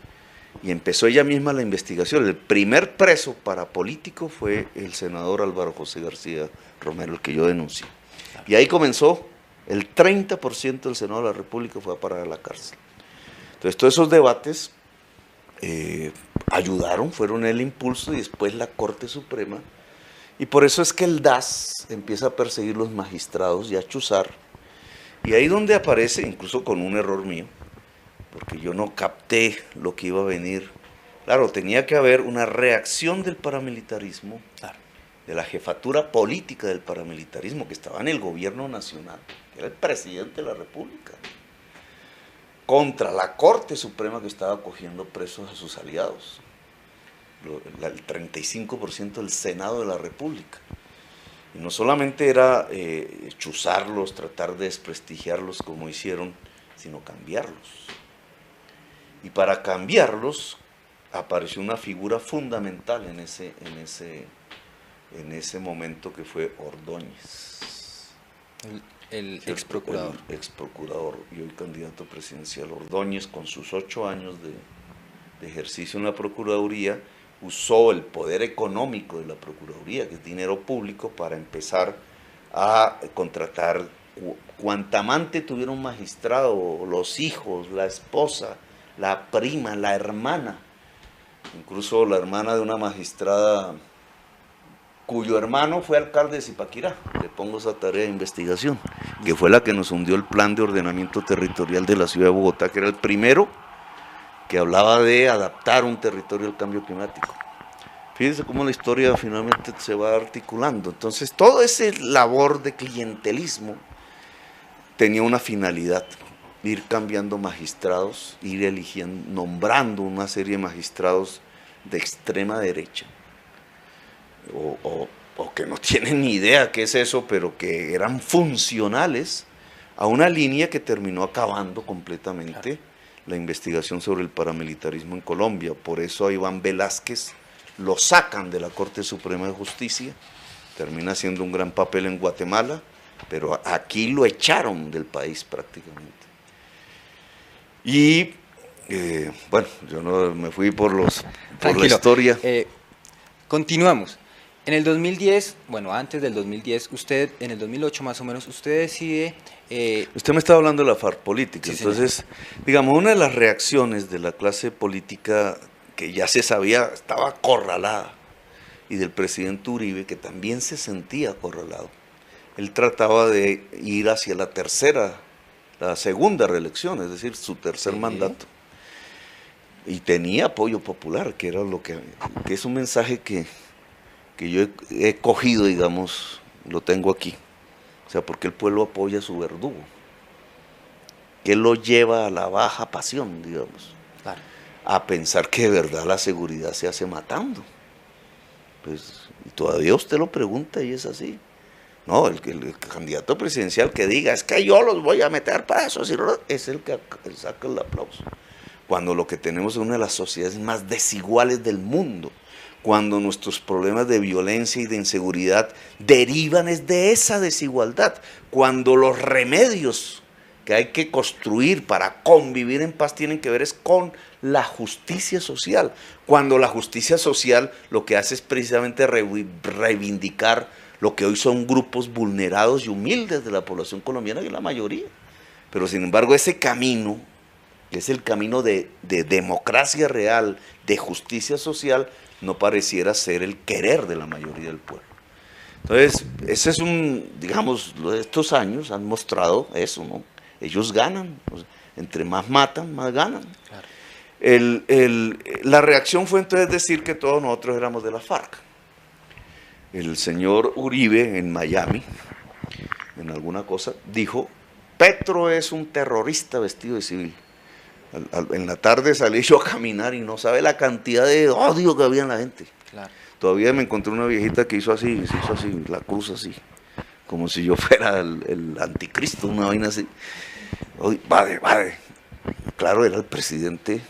y empezó ella misma la investigación. El primer preso parapolítico fue el senador Álvaro José García Romero, el que yo denuncié. Y ahí comenzó, el 30% del Senado de la República fue a parar a la cárcel. Entonces todos esos debates ayudaron, fueron el impulso, y después la Corte Suprema. Y por eso es que el DAS empieza a perseguir los magistrados y a chuzar. Y ahí donde aparece, incluso con un error mío, porque yo no capté lo que iba a venir. Claro, tenía que haber una reacción del paramilitarismo, de la jefatura política del paramilitarismo, que estaba en el gobierno nacional, que era el presidente de la República, contra la Corte Suprema, que estaba cogiendo presos a sus aliados. El 35% del Senado de la República. Y no solamente era chuzarlos, tratar de desprestigiarlos como hicieron, sino cambiarlos. Y para cambiarlos apareció una figura fundamental en ese momento, que fue Ordóñez. El ex procurador. El ex procurador y hoy candidato presidencial. Ordóñez, con sus 8 años de ejercicio en la Procuraduría, usó el poder económico de la Procuraduría, que es dinero público, para empezar a contratar cuanta amante tuviera un magistrado, los hijos, la esposa, la prima, la hermana, incluso la hermana de una magistrada cuyo hermano fue alcalde de Zipaquirá, le pongo esa tarea de investigación, que fue la que nos hundió el plan de ordenamiento territorial de la ciudad de Bogotá, que era el primero que hablaba de adaptar un territorio al cambio climático. Fíjense cómo la historia finalmente se va articulando. Entonces, todo ese labor de clientelismo tenía una finalidad, ir cambiando magistrados, ir eligiendo, nombrando una serie de magistrados de extrema derecha, o que no tienen ni idea qué es eso, pero que eran funcionales a una línea que terminó acabando completamente la investigación sobre el paramilitarismo en Colombia. Por eso a Iván Velázquez lo sacan de la Corte Suprema de Justicia, termina haciendo un gran papel en Guatemala, pero aquí lo echaron del país prácticamente. Y bueno, yo no me fui por la historia. Continuamos. En el 2010, bueno, antes del 2010, usted, en el 2008 más o menos, usted decide... Usted me estaba hablando de la FARC política, sí, entonces, señor. digamos, una de las reacciones de la clase política que ya se sabía, estaba acorralada, y del presidente Uribe, que también se sentía acorralado. Él trataba de ir hacia la segunda reelección, es decir, su tercer mandato. Y tenía apoyo popular, que era que es un mensaje que yo he cogido, digamos, lo tengo aquí. O sea, porque el pueblo apoya a su verdugo, que lo lleva a la baja pasión, digamos, Claro. a pensar que de verdad la seguridad se hace matando. Pues, y todavía usted lo pregunta y es así. No, el candidato presidencial que diga, es que yo los voy a meter presos, es el que saca el aplauso. Cuando lo que tenemos es una de las sociedades más desiguales del mundo, cuando nuestros problemas de violencia y de inseguridad derivan es de esa desigualdad, cuando los remedios que hay que construir para convivir en paz tienen que ver es con la justicia social, cuando la justicia social lo que hace es precisamente reivindicar lo que hoy son grupos vulnerados y humildes de la población colombiana, que es la mayoría. Pero sin embargo ese camino, que es el camino de democracia real, de justicia social, no pareciera ser el querer de la mayoría del pueblo. Entonces, ese es digamos, estos años han mostrado eso, ¿no? Ellos ganan, o sea, entre más matan, más ganan. Claro. La reacción fue entonces decir que todos nosotros éramos de la FARC. El señor Uribe en Miami, en alguna cosa, dijo, Petro es un terrorista vestido de civil. En la tarde salí yo a caminar y no sabe la cantidad de odio que había en la gente. Claro. Todavía me encontré una viejita que hizo así, la cruz así, como si yo fuera el anticristo, una vaina así. Vade. Claro, era el presidente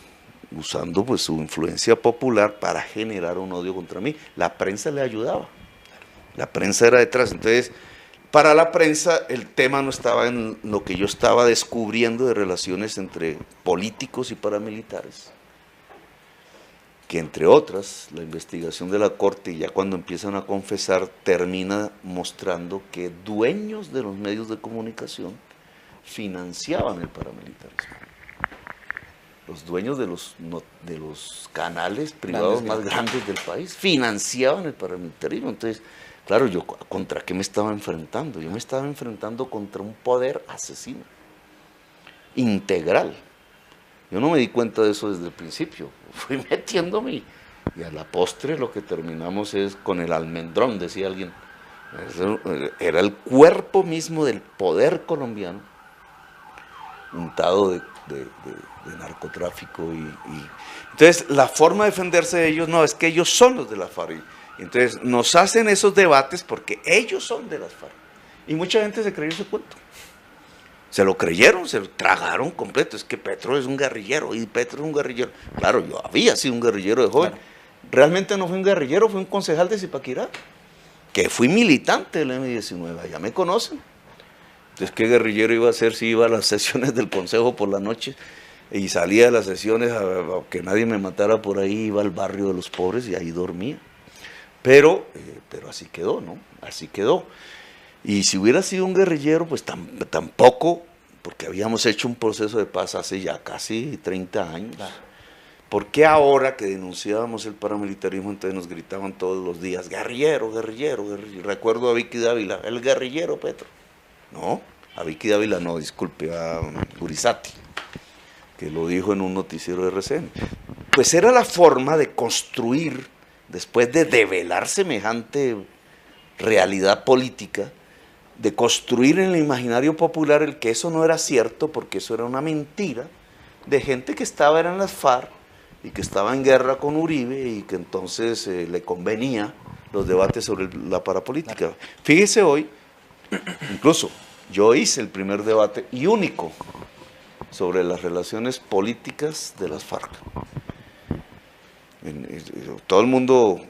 usando pues su influencia popular para generar un odio contra mí. La prensa le ayudaba, la prensa era detrás. Entonces, para la prensa el tema no estaba en lo que yo estaba descubriendo de relaciones entre políticos y paramilitares, que entre otras, la investigación de la Corte, ya cuando empiezan a confesar, termina mostrando que dueños de los medios de comunicación financiaban el paramilitarismo. Los dueños de los canales privados más grandes del país financiaban el paramilitarismo. Entonces, claro, yo ¿contra qué me estaba enfrentando? Yo me estaba enfrentando contra un poder asesino, integral. Yo no me di cuenta de eso desde el principio, fui metiéndome y a la postre lo que terminamos es con el almendrón, decía alguien. Era el cuerpo mismo del poder colombiano, untado de narcotráfico. Entonces, la forma de defenderse de ellos, no, es que ellos son los de la FARC. Entonces, nos hacen esos debates porque ellos son de las FARC. Y mucha gente se creyó ese cuento. Se lo creyeron, se lo tragaron completo. Es que Petro es un guerrillero y Petro es un guerrillero. Claro, yo había sido un guerrillero de joven. Claro. Realmente no fui un guerrillero, fui un concejal de Zipaquirá, que fui militante del M-19, ya me conocen. Entonces, ¿qué guerrillero iba a ser si iba a las sesiones del consejo por la noche y salía de las sesiones a que nadie me matara por ahí, iba al barrio de los pobres y ahí dormía? Pero así quedó, ¿no? Así quedó. Y si hubiera sido un guerrillero, pues tampoco, porque habíamos hecho un proceso de paz hace ya casi 30 años. Claro. ¿Por qué ahora que denunciábamos el paramilitarismo, entonces nos gritaban todos los días, guerrillero, guerrillero, guerrillero? Recuerdo a Vicky Dávila, el guerrillero Petro. No, a Vicky Dávila no, disculpe, a Urizati, que lo dijo en un noticiero de RCN. Pues era la forma de construir, después de develar semejante realidad política, de construir en el imaginario popular el que eso no era cierto, porque eso era una mentira, de gente que estaba en las FARC y que estaba en guerra con Uribe y que entonces le convenía los debates sobre la parapolítica. Fíjese hoy, incluso yo hice el primer debate y único sobre las relaciones políticas de las FARC. Todo el mundo...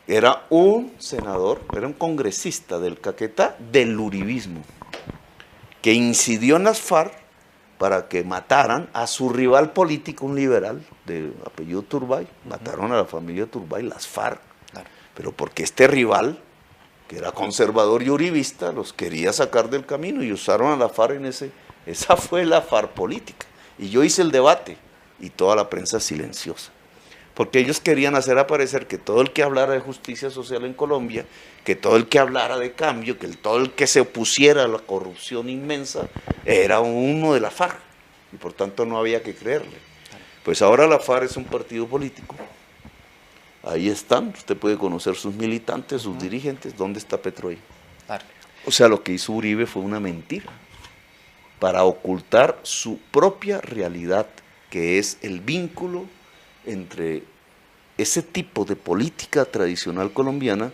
Era un senador, era un congresista del Caquetá del uribismo, que incidió en las FARC para que mataran a su rival político, un liberal de apellido Turbay. Mataron a la familia Turbay, las FARC. Claro. Pero porque este rival, que era conservador y uribista, los quería sacar del camino y usaron a la FARC en ese... Esa fue la FARC política. Y yo hice el debate y toda la prensa silenciosa. Porque ellos querían hacer aparecer que todo el que hablara de justicia social en Colombia, que todo el que hablara de cambio, que todo el que se opusiera a la corrupción inmensa, era uno de la FARC, y por tanto no había que creerle. Pues ahora la FARC es un partido político, ahí están, usted puede conocer sus militantes, sus dirigentes. ¿Dónde está Petro ahí? O sea, lo que hizo Uribe fue una mentira, para ocultar su propia realidad, que es el vínculo entre ese tipo de política tradicional colombiana,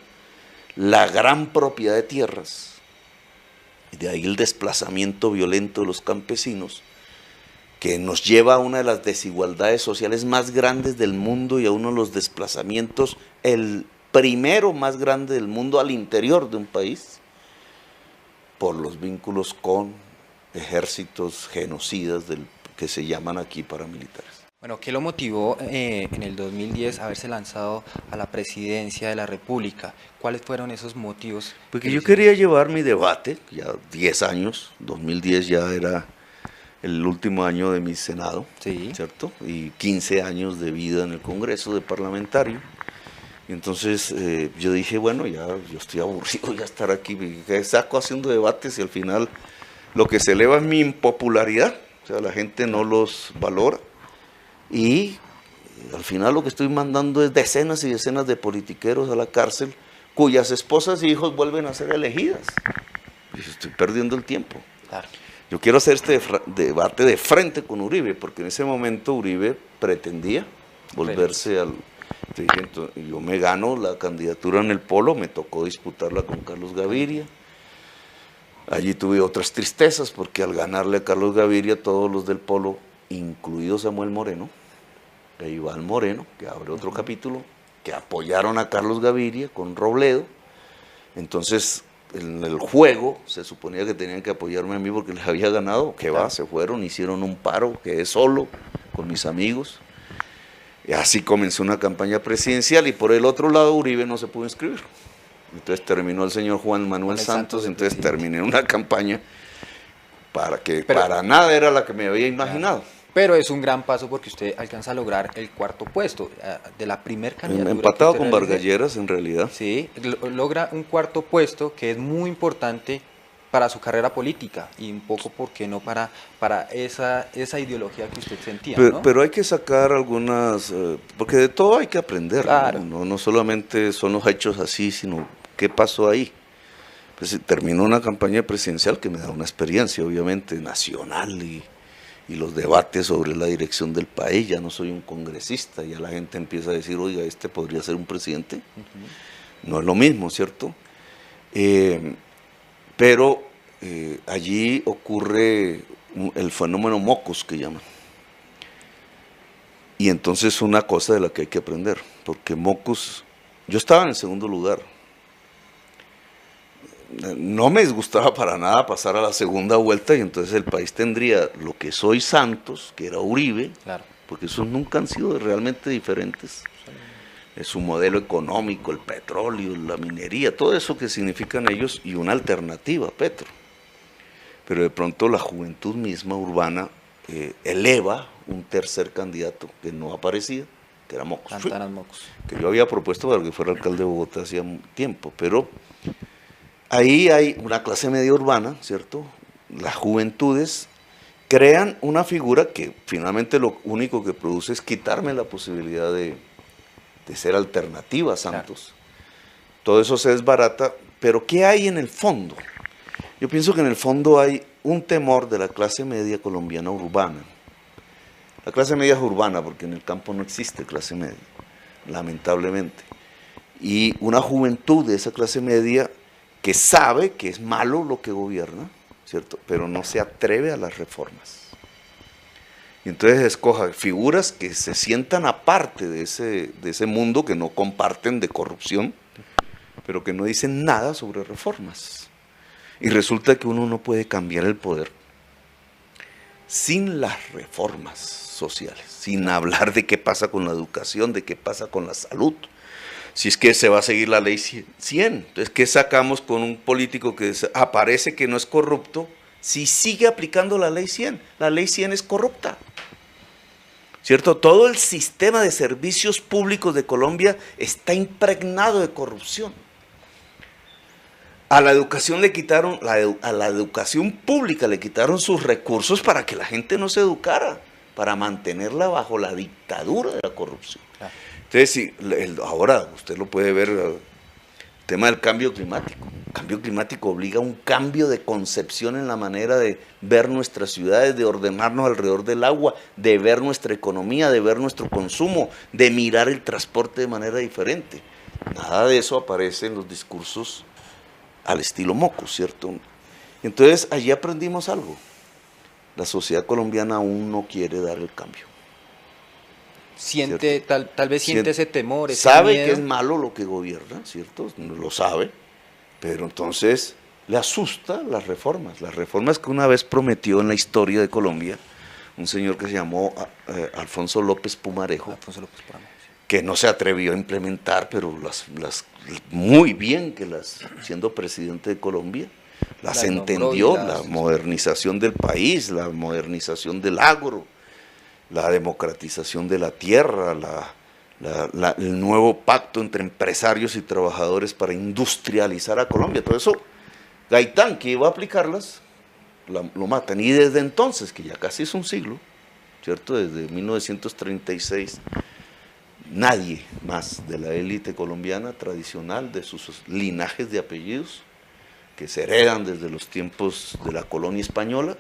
la gran propiedad de tierras, y de ahí el desplazamiento violento de los campesinos, que nos lleva a una de las desigualdades sociales más grandes del mundo y a uno de los desplazamientos, el primero más grande del mundo al interior de un país, por los vínculos con ejércitos genocidas que se llaman aquí paramilitares. Bueno, ¿qué lo motivó en el 2010 a haberse lanzado a la presidencia de la República? ¿Cuáles fueron esos motivos? Porque yo quería llevar mi debate, ya 10 años, 2010 ya era el último año de mi Senado, sí, ¿cierto? Y 15 años de vida en el Congreso de parlamentario. Y entonces yo dije, bueno, ya yo estoy aburrido ya estar aquí, ¿qué saco haciendo debates? Y al final lo que se eleva es mi impopularidad, o sea, la gente no los valora. Y al final lo que estoy mandando es decenas y decenas de politiqueros a la cárcel, cuyas esposas y hijos vuelven a ser elegidas. Y estoy perdiendo el tiempo. Claro. Yo quiero hacer este debate de frente con Uribe, porque en ese momento Uribe pretendía volverse al... Yo me gano la candidatura en el Polo, me tocó disputarla con Carlos Gaviria. Allí tuve otras tristezas, porque al ganarle a Carlos Gaviria, todos los del Polo, incluido Samuel Moreno, e Iván Moreno, que abre otro capítulo, que apoyaron a Carlos Gaviria con Robledo. Entonces, en el juego se suponía que tenían que apoyarme a mí porque les había ganado, que va, se fueron, hicieron un paro, quedé solo con mis amigos. Y así comenzó una campaña presidencial, y por el otro lado Uribe no se pudo inscribir. Entonces terminó el señor Juan Manuel Santos, entonces terminé una campaña para nada era la que me había imaginado. Pero es un gran paso porque usted alcanza a lograr el cuarto puesto de la primer candidatura. Empatado con Vargas Lleras, en realidad. Sí, logra un cuarto puesto que es muy importante para su carrera política y un poco, ¿por qué no?, para esa ideología que usted sentía, ¿no? Pero hay que sacar algunas, porque de todo hay que aprender, claro. No solamente son los hechos así, sino qué pasó ahí. Pues terminó una campaña presidencial que me da una experiencia, obviamente, nacional y los debates sobre la dirección del país. Ya no soy un congresista, ya la gente empieza a decir, oiga, este podría ser un presidente. No es lo mismo, ¿cierto? Pero allí ocurre el fenómeno Mocos, que llaman. Y entonces una cosa de la que hay que aprender, porque Mocos, yo estaba en el segundo lugar. No me disgustaba para nada pasar a la segunda vuelta, y entonces el país tendría lo que soy Santos, que era Uribe, claro, porque esos nunca han sido realmente diferentes. su modelo económico, el petróleo, la minería, todo eso que significan ellos y una alternativa a Petro. Pero de pronto la juventud misma urbana eleva un tercer candidato que no aparecía, que era Mocos. Santana Mocos. Que yo había propuesto para que fuera alcalde de Bogotá hacía tiempo, pero ahí hay una clase media urbana, ¿cierto? Las juventudes crean una figura que finalmente lo único que produce es quitarme la posibilidad de ser alternativa a Santos. Claro. Todo eso se desbarata, pero ¿qué hay en el fondo? Yo pienso que en el fondo hay un temor de la clase media colombiana urbana. La clase media es urbana porque en el campo no existe clase media, lamentablemente. Y una juventud de esa clase media que sabe que es malo lo que gobierna, ¿cierto? Pero no se atreve a las reformas. Y entonces escoja figuras que se sientan aparte de ese mundo, que no comparten de corrupción, pero que no dicen nada sobre reformas. Y resulta que uno no puede cambiar el poder sin las reformas sociales, sin hablar de qué pasa con la educación, de qué pasa con la salud. Si es que se va a seguir la ley 100. Entonces, ¿qué sacamos con un político que aparece que no es corrupto si sigue aplicando la ley 100? La ley 100 es corrupta, ¿cierto? Todo el sistema de servicios públicos de Colombia está impregnado de corrupción. A la educación le quitaron, a la educación pública le quitaron sus recursos para que la gente no se educara, para mantenerla bajo la dictadura de la corrupción. Claro. Entonces, sí, ahora usted lo puede ver, el tema del cambio climático. El cambio climático obliga a un cambio de concepción en la manera de ver nuestras ciudades, de ordenarnos alrededor del agua, de ver nuestra economía, de ver nuestro consumo, de mirar el transporte de manera diferente. Nada de eso aparece en los discursos al estilo Mocos, ¿cierto? Entonces, allí aprendimos algo. La sociedad colombiana aún no quiere dar el cambio. Siente, tal vez siente ese temor, ese sabe miedo. Que es malo lo que gobierna, ¿cierto? Lo sabe, pero entonces le asusta las reformas que una vez prometió en la historia de Colombia un señor que se llamó Alfonso López Pumarejo. Alfonso López Pumarejo. Que no se atrevió a implementar, pero muy bien que siendo presidente de Colombia, las entendió, la modernización del país, la modernización del agro, la democratización de la tierra, el nuevo pacto entre empresarios y trabajadores para industrializar a Colombia. Todo eso, Gaitán, que iba a aplicarlas, lo matan. Y desde entonces, que ya casi es un siglo, ¿cierto? Desde 1936, nadie más de la élite colombiana tradicional, de sus linajes de apellidos, que se heredan desde los tiempos de la colonia española,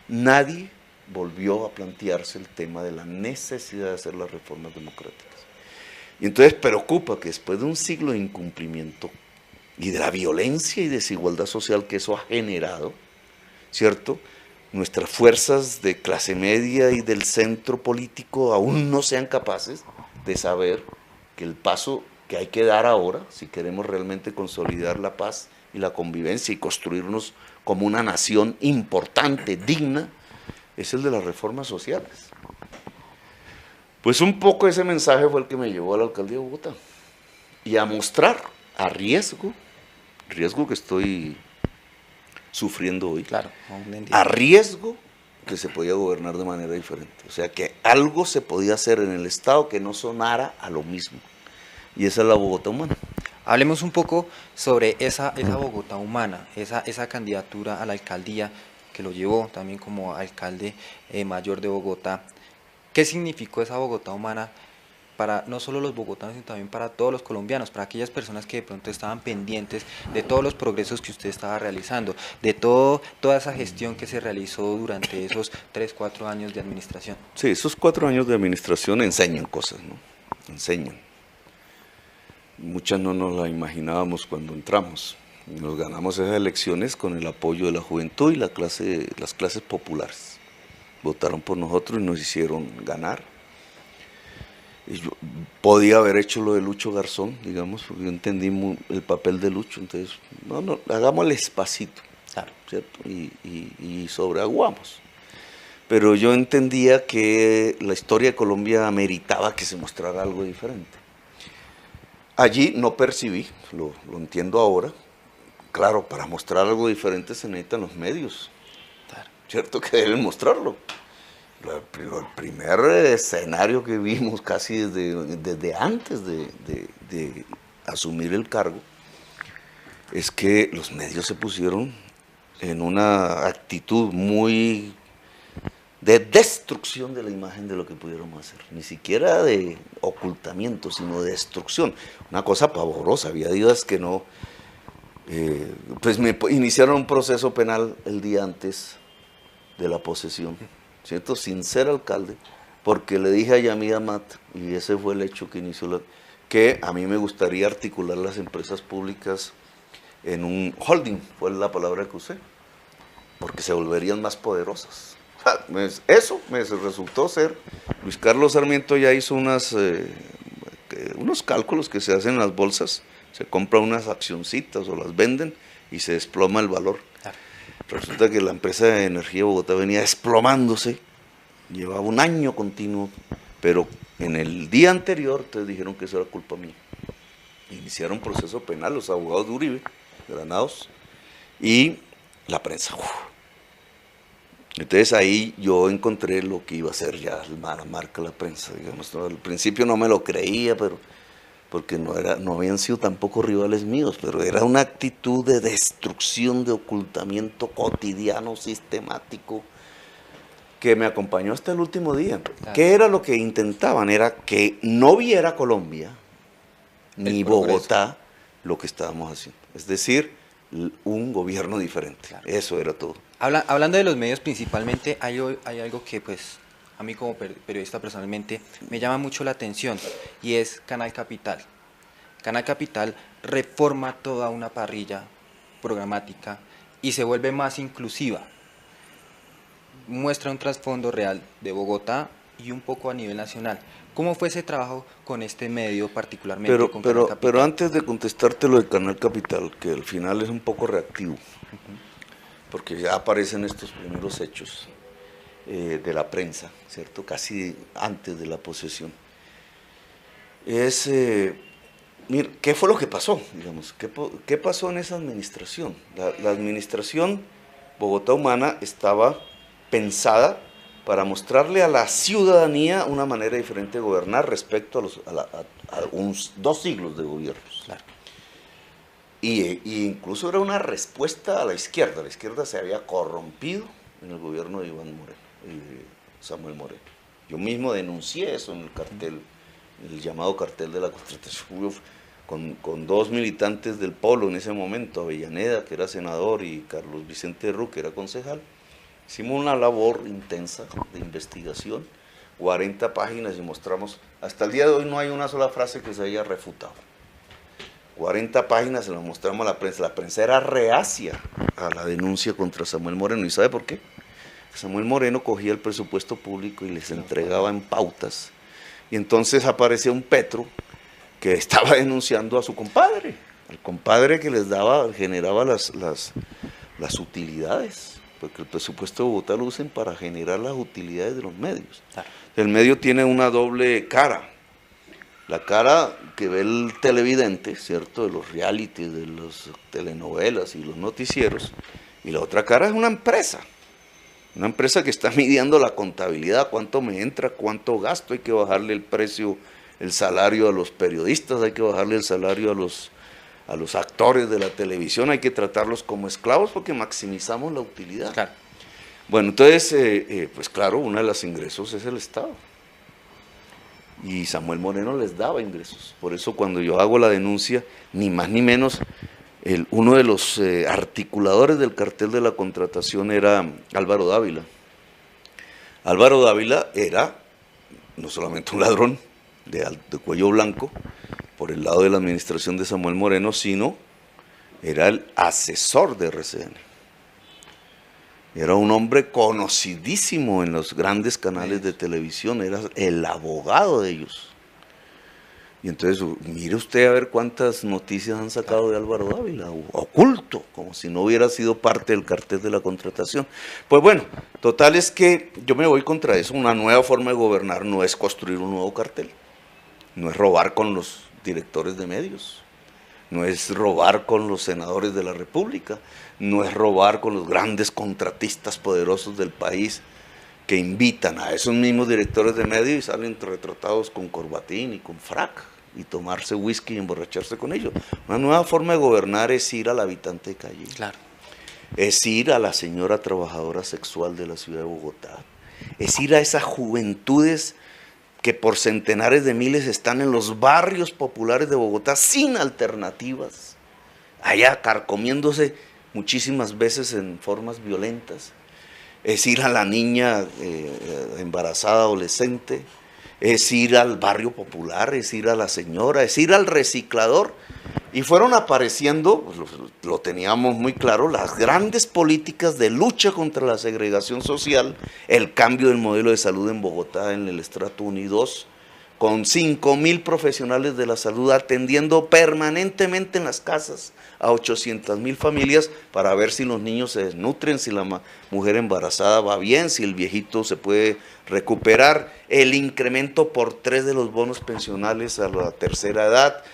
nadie volvió a plantearse el tema de la necesidad de hacer las reformas democráticas. Y entonces preocupa que después de un siglo de incumplimiento y de la violencia y desigualdad social que eso ha generado, ¿cierto?, nuestras fuerzas de clase media y del centro político aún no sean capaces de saber que el paso que hay que dar ahora, si queremos realmente consolidar la paz y la convivencia y construirnos como una nación importante, digna, es el de las reformas sociales. Pues un poco ese mensaje fue el que me llevó a la alcaldía de Bogotá y a mostrar a riesgo que estoy sufriendo hoy, claro, a riesgo que se podía gobernar de manera diferente. O sea, que algo se podía hacer en el Estado que no sonara a lo mismo. Y esa es la Bogotá humana. Hablemos un poco sobre esa Bogotá humana, esa candidatura a la alcaldía que lo llevó también como alcalde mayor de Bogotá. ¿Qué significó esa Bogotá humana para no solo los bogotanos, sino también para todos los colombianos, para aquellas personas que de pronto estaban pendientes de todos los progresos que usted estaba realizando, de toda esa gestión que se realizó durante esos 3, 4 años de administración? Sí, esos 4 años de administración enseñan cosas, ¿no? Enseñan. Muchas no nos las imaginábamos cuando entramos. Nos ganamos esas elecciones con el apoyo de la juventud y las clases populares. Votaron por nosotros y nos hicieron ganar. Y yo podía haber hecho lo de Lucho Garzón, digamos, porque yo entendí el papel de Lucho. Entonces, no, hagámosle espacito, claro, ¿cierto? Y sobreaguamos. Pero yo entendía que la historia de Colombia meritaba que se mostrara algo diferente. allí no percibí, lo entiendo ahora, claro, para mostrar algo diferente se necesitan los medios, Claro. ¿cierto? Que deben mostrarlo. El primer escenario que vimos casi desde antes de asumir el cargo es que los medios se pusieron en una actitud muy de destrucción de la imagen de lo que pudiéramos hacer, ni siquiera de ocultamiento, sino de destrucción, una cosa pavorosa. Había días que no, pues me iniciaron un proceso penal el día antes de la posesión, ¿cierto? Sin ser alcalde, porque le dije a Yamid Amat, y ese fue el hecho que inició que a mí me gustaría articular las empresas públicas en un holding, fue la palabra que usé, porque se volverían más poderosas. Eso me resultó ser. Luis Carlos Sarmiento ya hizo unos cálculos que se hacen en las bolsas, se compra unas accioncitas o las venden y se desploma el valor. Resulta que la empresa de energía de Bogotá venía desplomándose, llevaba un año continuo, pero en el día anterior entonces dijeron que eso era culpa mía. Iniciaron proceso penal los abogados de Uribe, Granados, y la prensa. Entonces ahí yo encontré lo que iba a ser ya la marca de la prensa, digamos. Al principio no me lo creía, pero porque no habían sido tampoco rivales míos, pero era una actitud de destrucción, de ocultamiento cotidiano, sistemático, que me acompañó hasta el último día. Claro. ¿Qué era lo que intentaban? Era que no viera Colombia, ni Bogotá, lo que estábamos haciendo. Es decir, un gobierno diferente. Claro. Eso era todo. Hablando de los medios principalmente, hay algo que pues a mí como periodista personalmente me llama mucho la atención, y es Canal Capital. Canal Capital reforma toda una parrilla programática y se vuelve más inclusiva. Muestra un trasfondo real de Bogotá y un poco a nivel nacional. ¿Cómo fue ese trabajo con este medio particularmente? Pero antes de contestarte lo de Canal Capital, que al final es un poco reactivo, porque ya aparecen estos primeros hechos de la prensa, ¿cierto? Casi antes de la posesión. Mira, ¿qué fue lo que pasó? Digamos, ¿qué pasó en esa administración? La administración Bogotá Humana estaba pensada para mostrarle a la ciudadanía una manera diferente de gobernar respecto a unos 2 siglos de gobiernos. Claro. Y incluso era una respuesta a la izquierda. La izquierda se había corrompido en el gobierno de Samuel Moreno. Yo mismo denuncié eso en el cartel, el llamado cartel de la Concertación, con 2 militantes del Polo en ese momento, Avellaneda, que era senador, y Carlos Vicente Ru, que era concejal. Hicimos una labor intensa de investigación, 40 páginas, y mostramos, hasta el día de hoy no hay una sola frase que se haya refutado. 40 páginas se las mostramos a la prensa. La prensa era reacia a la denuncia contra Samuel Moreno. ¿Y sabe por qué? Samuel Moreno cogía el presupuesto público y les entregaba en pautas. Y entonces aparecía un Petro que estaba denunciando a su compadre, al compadre que les generaba las utilidades, porque el presupuesto de Bogotá lo usan para generar las utilidades de los medios. Claro. El medio tiene una doble cara. La cara que ve el televidente, ¿cierto?, de los realities, de las telenovelas y los noticieros, y la otra cara es una empresa que está midiendo la contabilidad, cuánto me entra, cuánto gasto, hay que bajarle el precio, el salario a los periodistas, hay que bajarle el salario a los actores de la televisión, hay que tratarlos como esclavos porque maximizamos la utilidad. Claro. Bueno, entonces, pues claro, uno de los ingresos es el Estado. Y Samuel Moreno les daba ingresos. Por eso cuando yo hago la denuncia, ni más ni menos, uno de los articuladores del cartel de la contratación era Álvaro Dávila. Álvaro Dávila era no solamente un ladrón de cuello blanco por el lado de la administración de Samuel Moreno, sino era el asesor de RCN. Era un hombre conocidísimo en los grandes canales de televisión, era el abogado de ellos. Y entonces, mire usted a ver cuántas noticias han sacado de Álvaro Dávila, oculto, como si no hubiera sido parte del cartel de la contratación. Pues bueno, total es que yo me voy contra eso. Una nueva forma de gobernar no es construir un nuevo cartel, no es robar con los directores de medios, no es robar con los senadores de la República, no es robar con los grandes contratistas poderosos del país que invitan a esos mismos directores de medios y salen retratados con corbatín y con frac y tomarse whisky y emborracharse con ellos. Una nueva forma de gobernar es ir al habitante de calle. Claro. Es ir a la señora trabajadora sexual de la ciudad de Bogotá. Es ir a esas juventudes que por centenares de miles están en los barrios populares de Bogotá sin alternativas, allá carcomiéndose muchísimas veces en formas violentas. Es ir a la niña embarazada, adolescente, es ir al barrio popular, es ir a la señora, es ir al reciclador. Y fueron apareciendo, lo teníamos muy claro, las grandes políticas de lucha contra la segregación social, el cambio del modelo de salud en Bogotá en el estrato 1 y 2, con 5.000 profesionales de la salud atendiendo permanentemente en las casas a 800.000 familias para ver si los niños se desnutren, si la mujer embarazada va bien, si el viejito se puede recuperar, el incremento por 3 de los bonos pensionales a la tercera edad,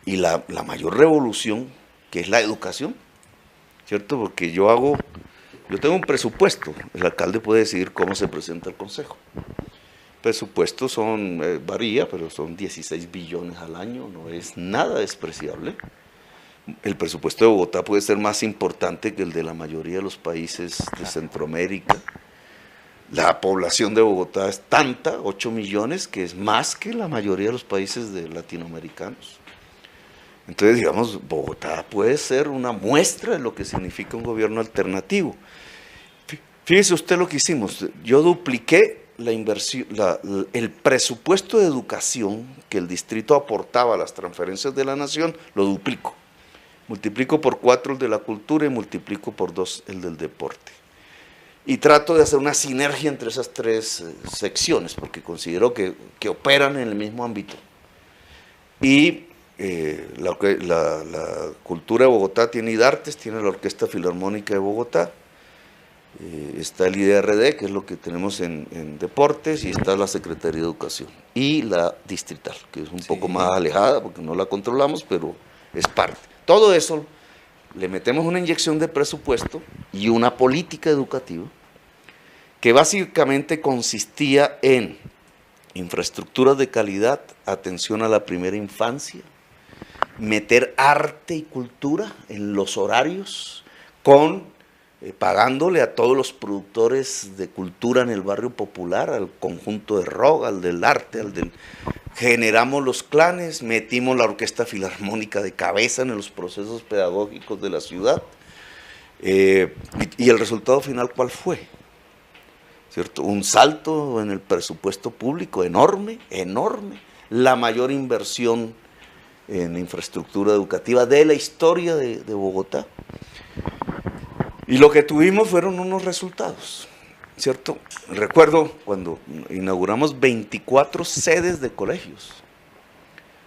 y la mayor revolución, que es la educación, ¿cierto? Porque yo tengo un presupuesto, el alcalde puede decidir cómo se presenta el consejo. Presupuestos varía, pero son 16 billones al año, no es nada despreciable. El presupuesto de Bogotá puede ser más importante que el de la mayoría de los países de Centroamérica. La población de Bogotá es tanta, 8 millones, que es más que la mayoría de los países latinoamericanos. Entonces, digamos, Bogotá puede ser una muestra de lo que significa un gobierno alternativo. Fíjese usted lo que hicimos. Yo dupliqué la inversión, el presupuesto de educación que el distrito aportaba a las transferencias de la nación, lo duplico. Multiplico por 4 el de la cultura y multiplico por 2 el del deporte. Y trato de hacer una sinergia entre esas 3 secciones, porque considero que operan en el mismo ámbito. Y la cultura de Bogotá tiene IDARTES, tiene la Orquesta Filarmónica de Bogotá, está el IDRD, que es lo que tenemos en deportes, y está la Secretaría de Educación, y la distrital, que es un poco más alejada, porque no la controlamos, pero es parte. Todo eso le metemos una inyección de presupuesto y una política educativa, que básicamente consistía en infraestructuras de calidad, atención a la primera infancia, meter arte y cultura en los horarios, pagándole a todos los productores de cultura en el barrio popular, al conjunto de rock, al del arte, generamos los clanes, metimos la Orquesta Filarmónica de cabeza en los procesos pedagógicos de la ciudad, y el resultado final, ¿cuál fue? ¿Cierto? Un salto en el presupuesto público enorme, enorme, la mayor inversión en infraestructura educativa de la historia de Bogotá. Y lo que tuvimos fueron unos resultados, ¿cierto? Recuerdo cuando inauguramos 24 sedes de colegios,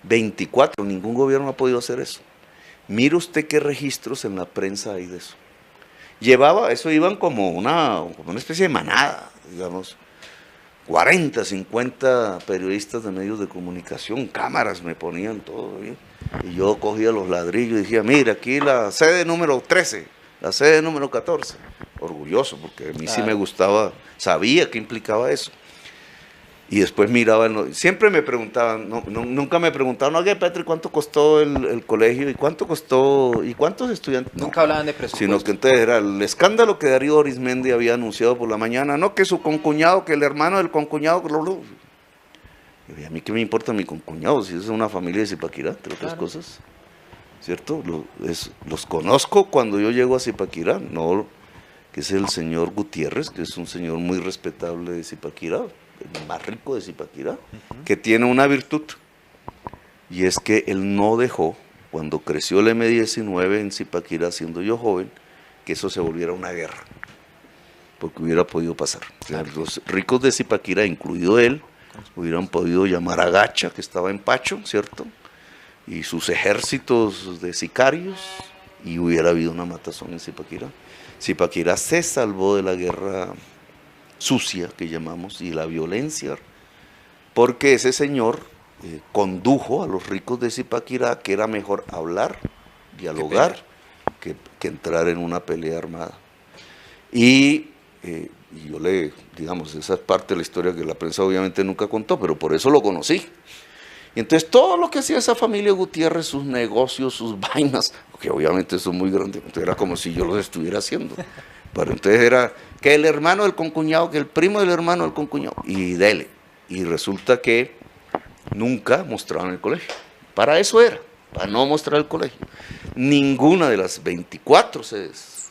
24, ningún gobierno ha podido hacer eso. Mire usted qué registros en la prensa hay de eso. Iban como una especie de manada, digamos, 40, 50 periodistas de medios de comunicación, cámaras me ponían todo bien, y yo cogía los ladrillos y decía, mira, aquí la sede número 13, la sede número 14, orgulloso, porque a mí sí me gustaba, sabía qué implicaba eso. Y después miraba, siempre me preguntaban, nunca me preguntaban, oye, Petri, ¿cuánto costó el colegio? ¿Y cuánto costó? ¿Y cuántos estudiantes? Nunca hablaban de presupuesto. Sino que entonces era el escándalo que Darío Arizmendi había anunciado por la mañana, no, que su concuñado, que el hermano del concuñado, y a mí qué me importa mi concuñado, si es una familia de Zipaquirá, entre otras cosas, ¿cierto? Los conozco cuando yo llego a Zipaquirá, no, que es el señor Gutiérrez, que es un señor muy respetable de Zipaquirá, el más rico de Zipaquirá, que tiene una virtud, y es que él no dejó, cuando creció el M-19 en Zipaquirá, siendo yo joven, que eso se volviera una guerra, porque hubiera podido pasar. O sea, los ricos de Zipaquirá, incluido él, hubieran podido llamar a Gacha, que estaba en Pacho, ¿cierto?, y sus ejércitos de sicarios, y hubiera habido una matazón en Zipaquirá. Zipaquirá se salvó de la guerra sucia que llamamos y la violencia, porque ese señor condujo a los ricos de Zipaquirá que era mejor hablar, dialogar, que entrar en una pelea armada. Y yo digamos, esa es parte de la historia que la prensa obviamente nunca contó, pero por eso lo conocí. Y entonces todo lo que hacía esa familia Gutiérrez, sus negocios, sus vainas, que obviamente son muy grandes, entonces era como si yo los estuviera haciendo. Pero entonces era que el hermano del concuñado, que el primo del hermano del concuñado, y dele. Y resulta que nunca mostraban el colegio. Para eso era, para no mostrar el colegio. Ninguna de las 24 sedes,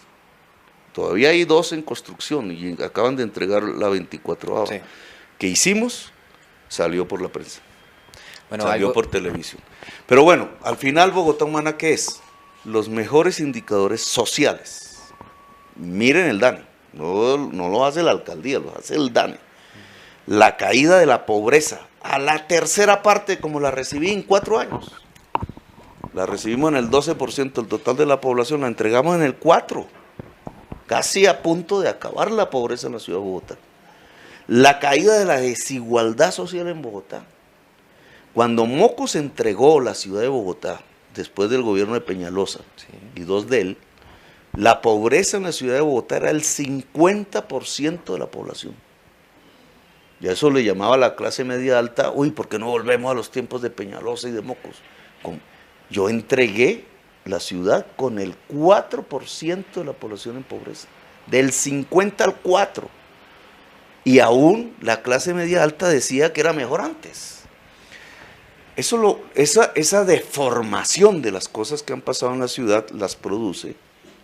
todavía hay 2 en construcción y acaban de entregar la 24ª Sí. que hicimos, salió por la prensa. Bueno, Salió por televisión. Pero bueno, al final Bogotá Humana, ¿qué es? Los mejores indicadores sociales. Miren el DANE, no lo hace la alcaldía, lo hace el DANE. La caída de la pobreza, a la tercera parte como la recibí en 4 años. La recibimos en el 12% del total de la población, la entregamos en el 4%. Casi a punto de acabar la pobreza en la ciudad de Bogotá. La caída de la desigualdad social en Bogotá. Cuando Mocos entregó la ciudad de Bogotá, después del gobierno de Peñalosa, Sí. y 2 de él, la pobreza en la ciudad de Bogotá era el 50% de la población. Y a eso le llamaba la clase media alta, uy, ¿por qué no volvemos a los tiempos de Peñalosa y de Mocos? Yo entregué la ciudad con el 4% de la población en pobreza, del 50 al 4%. Y aún la clase media alta decía que era mejor antes. Esa deformación de las cosas que han pasado en la ciudad las produce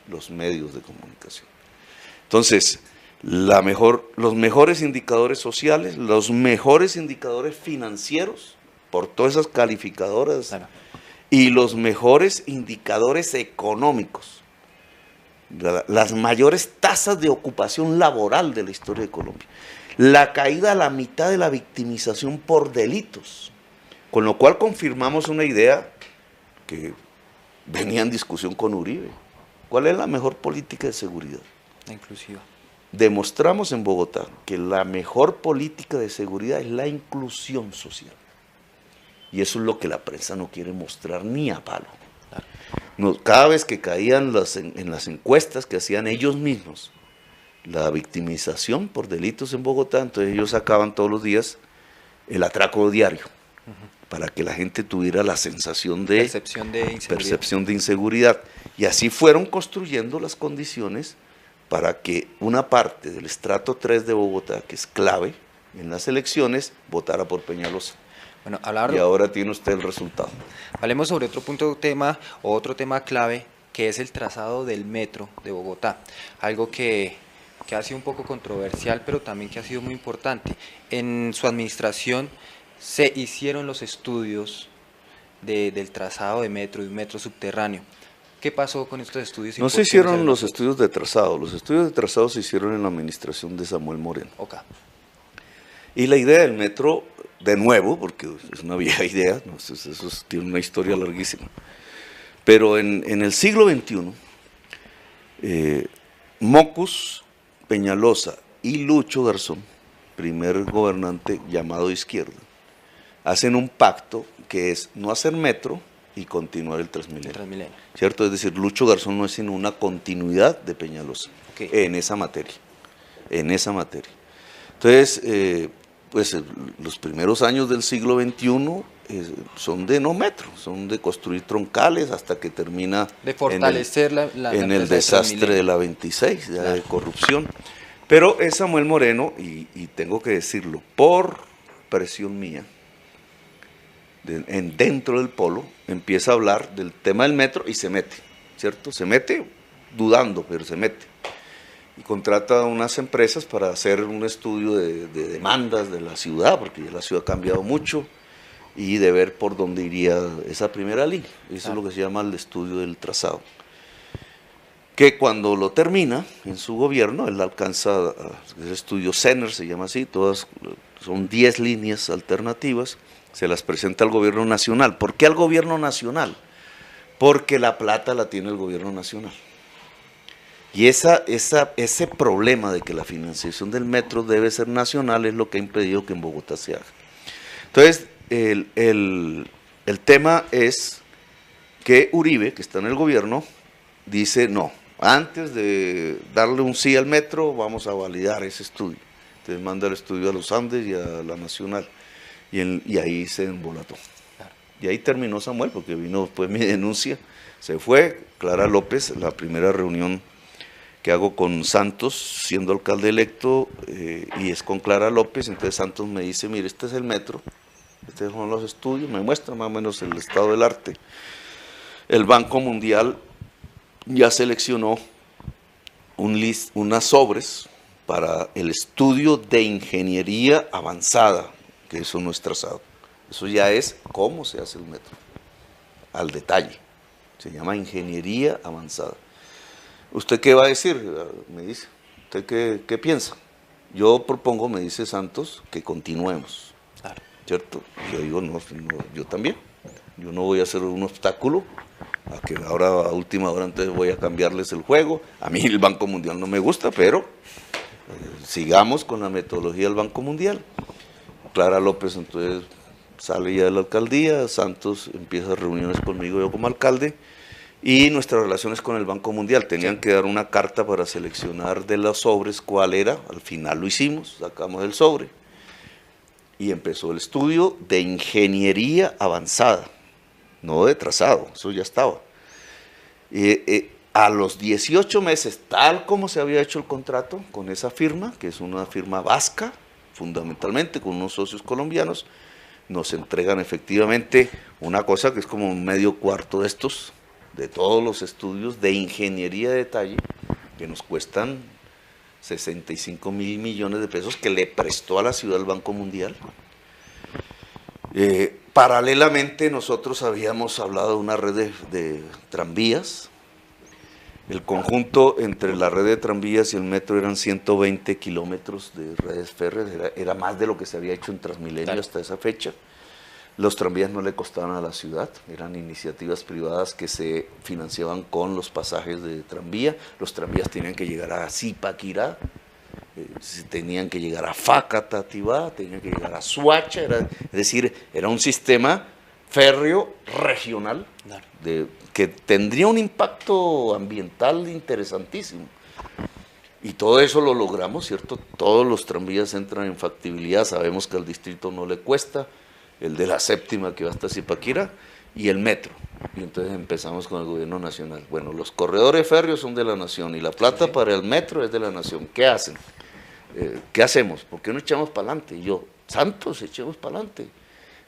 los medios de comunicación. Entonces, los mejores indicadores sociales, los mejores indicadores financieros, por todas esas calificadoras, claro, y los mejores indicadores económicos, las mayores tasas de ocupación laboral de la historia de Colombia, la caída a la mitad de la victimización por delitos, con lo cual confirmamos una idea que venía en discusión con Uribe. ¿Cuál es la mejor política de seguridad? La inclusiva. Demostramos en Bogotá que la mejor política de seguridad es la inclusión social. Y eso es lo que la prensa no quiere mostrar ni a palo. Cada vez que caían en las encuestas que hacían ellos mismos, la victimización por delitos en Bogotá, entonces ellos sacaban todos los días el atraco diario, para que la gente tuviera la sensación de percepción de inseguridad. Y así fueron construyendo las condiciones para que una parte del estrato 3 de Bogotá, que es clave en las elecciones, votara por Peñalosa. Bueno, y ahora tiene usted el resultado. Hablemos sobre otro tema clave, que es el trazado del metro de Bogotá. Algo que ha sido un poco controversial, pero también que ha sido muy importante. En su administración se hicieron los estudios del trazado de metro y un metro subterráneo. ¿Qué pasó con estos estudios? No se hicieron los estudios de trazado. Los estudios de trazado se hicieron en la administración de Samuel Moreno. Okay. Y la idea del metro, de nuevo, porque es una vieja idea, ¿no? Eso tiene una historia larguísima, pero en el siglo XXI, Mocos, Peñalosa y Lucho Garzón, primer gobernante llamado de izquierda, hacen un pacto que es no hacer metro y continuar el Transmilenio. ¿Cierto? Es decir, Lucho Garzón no es sino una continuidad de Peñalosa en esa materia. Entonces, pues los primeros años del siglo XXI son de no metro, son de construir troncales hasta que termina de fortalecer en el desastre de la 26, de corrupción. Pero es Samuel Moreno, y tengo que decirlo, por presión mía, dentro del polo, empieza a hablar del tema del metro y se mete, ¿cierto? Se mete dudando, pero se mete. Y contrata a unas empresas para hacer un estudio de demandas de la ciudad, porque ya la ciudad ha cambiado mucho, y de ver por dónde iría esa primera línea. Eso es lo que se llama el estudio del trazado. Que cuando lo termina en su gobierno, él alcanza, ese estudio CENER se llama así, todas son 10 líneas alternativas, se las presenta al gobierno nacional. ¿Por qué al gobierno nacional? Porque la plata la tiene el gobierno nacional. Y ese problema de que la financiación del metro debe ser nacional es lo que ha impedido que en Bogotá se haga. Entonces, el tema es que Uribe, que está en el gobierno, dice no, antes de darle un sí al metro, vamos a validar ese estudio. Entonces manda el estudio a los Andes y a la Nacional, y ahí se embolató. Y ahí terminó Samuel, porque vino pues mi denuncia, se fue, Clara López, la primera reunión que hago con Santos, siendo alcalde electo, y es con Clara López. Entonces Santos me dice, mire, este es el metro, estos son los estudios, me muestra más o menos el estado del arte. El Banco Mundial ya seleccionó unas sobres para el estudio de ingeniería avanzada, que eso no es trazado, eso ya es cómo se hace el metro, al detalle, se llama ingeniería avanzada. ¿Usted qué va a decir? Me dice, ¿usted qué piensa? Yo propongo, me dice Santos, que continuemos, claro, ¿cierto? Yo digo, no, yo también, yo no voy a ser un obstáculo a que ahora a última hora entonces voy a cambiarles el juego. A mí el Banco Mundial no me gusta, pero sigamos con la metodología del Banco Mundial. Clara López entonces sale ya de la alcaldía, Santos empieza reuniones conmigo, yo como alcalde, y nuestras relaciones con el Banco Mundial. Tenían que dar una carta para seleccionar de los sobres cuál era, al final lo hicimos, sacamos el sobre, y empezó el estudio de ingeniería avanzada, no de trazado, eso ya estaba. A los 18 meses, tal como se había hecho el contrato con esa firma, que es una firma vasca, fundamentalmente con unos socios colombianos, nos entregan efectivamente una cosa que es como un medio cuarto de estos, de todos los estudios de ingeniería de detalle, que nos cuestan 65 mil millones de pesos, que le prestó a la ciudad el Banco Mundial. Paralelamente nosotros habíamos hablado de una red de tranvías. El conjunto entre la red de tranvías y el metro eran 120 kilómetros de redes férreas, era más de lo que se había hecho en Transmilenio, claro, hasta esa fecha. Los tranvías no le costaban a la ciudad, eran iniciativas privadas que se financiaban con los pasajes de tranvía. Los tranvías tenían que llegar a Zipaquirá, tenían que llegar a Facatativá, tenían que llegar a Suacha, es decir, era un sistema férreo regional, claro, que tendría un impacto ambiental interesantísimo. Y todo eso lo logramos, ¿cierto? Todos los tranvías entran en factibilidad, sabemos que al distrito no le cuesta, el de la séptima que va hasta Zipaquirá, y el metro. Y entonces empezamos con el gobierno nacional. Bueno, los corredores férreos son de la nación y la plata, sí, para el metro es de la nación. ¿Qué hacen? ¿Qué hacemos? ¿Por qué no echamos para adelante? Y yo, Santos, echemos para adelante.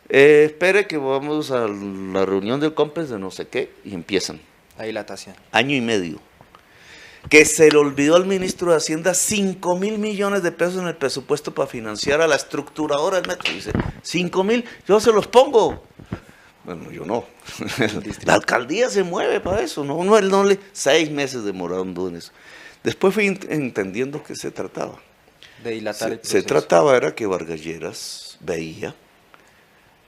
Espere que vamos a la reunión del COMPES de no sé qué, y empiezan. La dilatación. Año y medio. Que se le olvidó al ministro de Hacienda 5 mil millones de pesos en el presupuesto para financiar a la estructuradora del metro. Dice, 5 mil, yo se los pongo. Bueno, yo no. La alcaldía se mueve para eso. No, 6 meses demorando en eso. Después fui entendiendo qué se trataba. De dilatar el proceso. Se trataba era que Vargas Lleras veía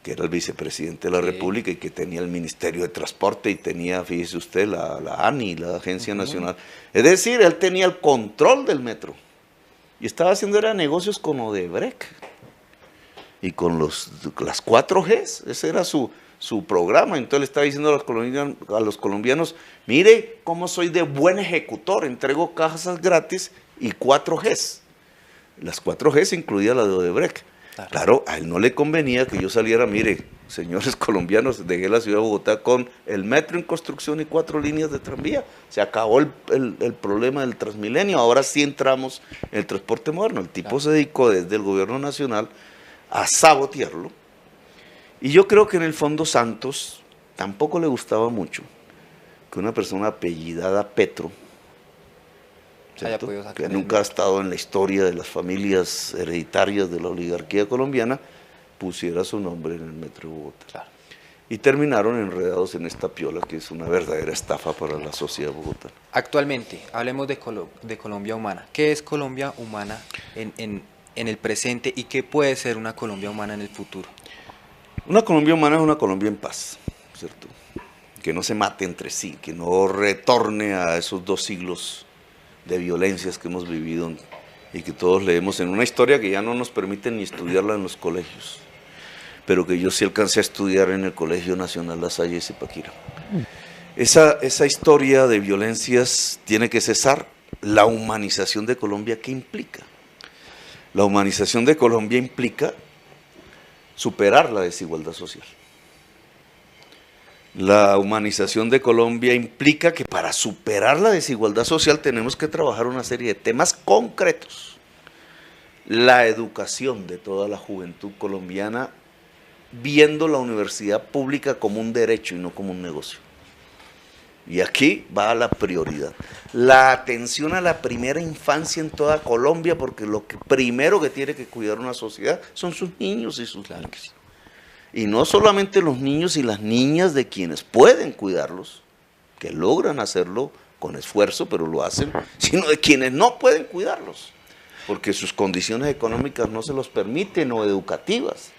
que era el vicepresidente de la República y que tenía el Ministerio de Transporte y tenía, fíjese usted, la ANI, la Agencia Nacional. Es decir, él tenía el control del metro y estaba haciendo negocios con Odebrecht y con las 4Gs, ese era su programa. Entonces le estaba diciendo a los colombianos, mire cómo soy de buen ejecutor, entrego cajas gratis y 4Gs. Las 4Gs incluía la de Odebrecht. Claro, a él no le convenía que yo saliera, mire, señores colombianos, dejé la ciudad de Bogotá con el metro en construcción y 4 líneas de tranvía. Se acabó el problema del Transmilenio, ahora sí entramos en el transporte moderno. El tipo se dedicó desde el gobierno nacional a sabotearlo. Y yo creo que en el fondo Santos tampoco le gustaba mucho que una persona apellidada Petro, que nunca ha estado en la historia de las familias hereditarias de la oligarquía colombiana, pusiera su nombre en el metro de Bogotá. Claro. Y terminaron enredados en esta piola que es una verdadera estafa para la sociedad bogotana. Actualmente, hablemos de Colombia Humana. ¿Qué es Colombia Humana en el presente y qué puede ser una Colombia Humana en el futuro? Una Colombia Humana es una Colombia en paz, ¿cierto? Que no se mate entre sí, que no retorne a esos 2 siglos de violencias que hemos vivido y que todos leemos en una historia que ya no nos permite ni estudiarla en los colegios. pero que yo sí alcancé a estudiar en el Colegio Nacional La Salle de Zipaquirá. Esa historia de violencias tiene que cesar. La humanización de Colombia, ¿qué implica? La humanización de Colombia implica superar la desigualdad social. La humanización de Colombia implica que para superar la desigualdad social tenemos que trabajar una serie de temas concretos. La educación de toda la juventud colombiana, viendo la universidad pública como un derecho y no como un negocio. Y aquí va la prioridad. La atención a la primera infancia en toda Colombia, porque lo primero que tiene que cuidar una sociedad son sus niños y sus niñas. Y no solamente los niños y las niñas de quienes pueden cuidarlos, que logran hacerlo con esfuerzo, pero lo hacen, sino de quienes no pueden cuidarlos, porque sus condiciones económicas no se los permiten o educativas.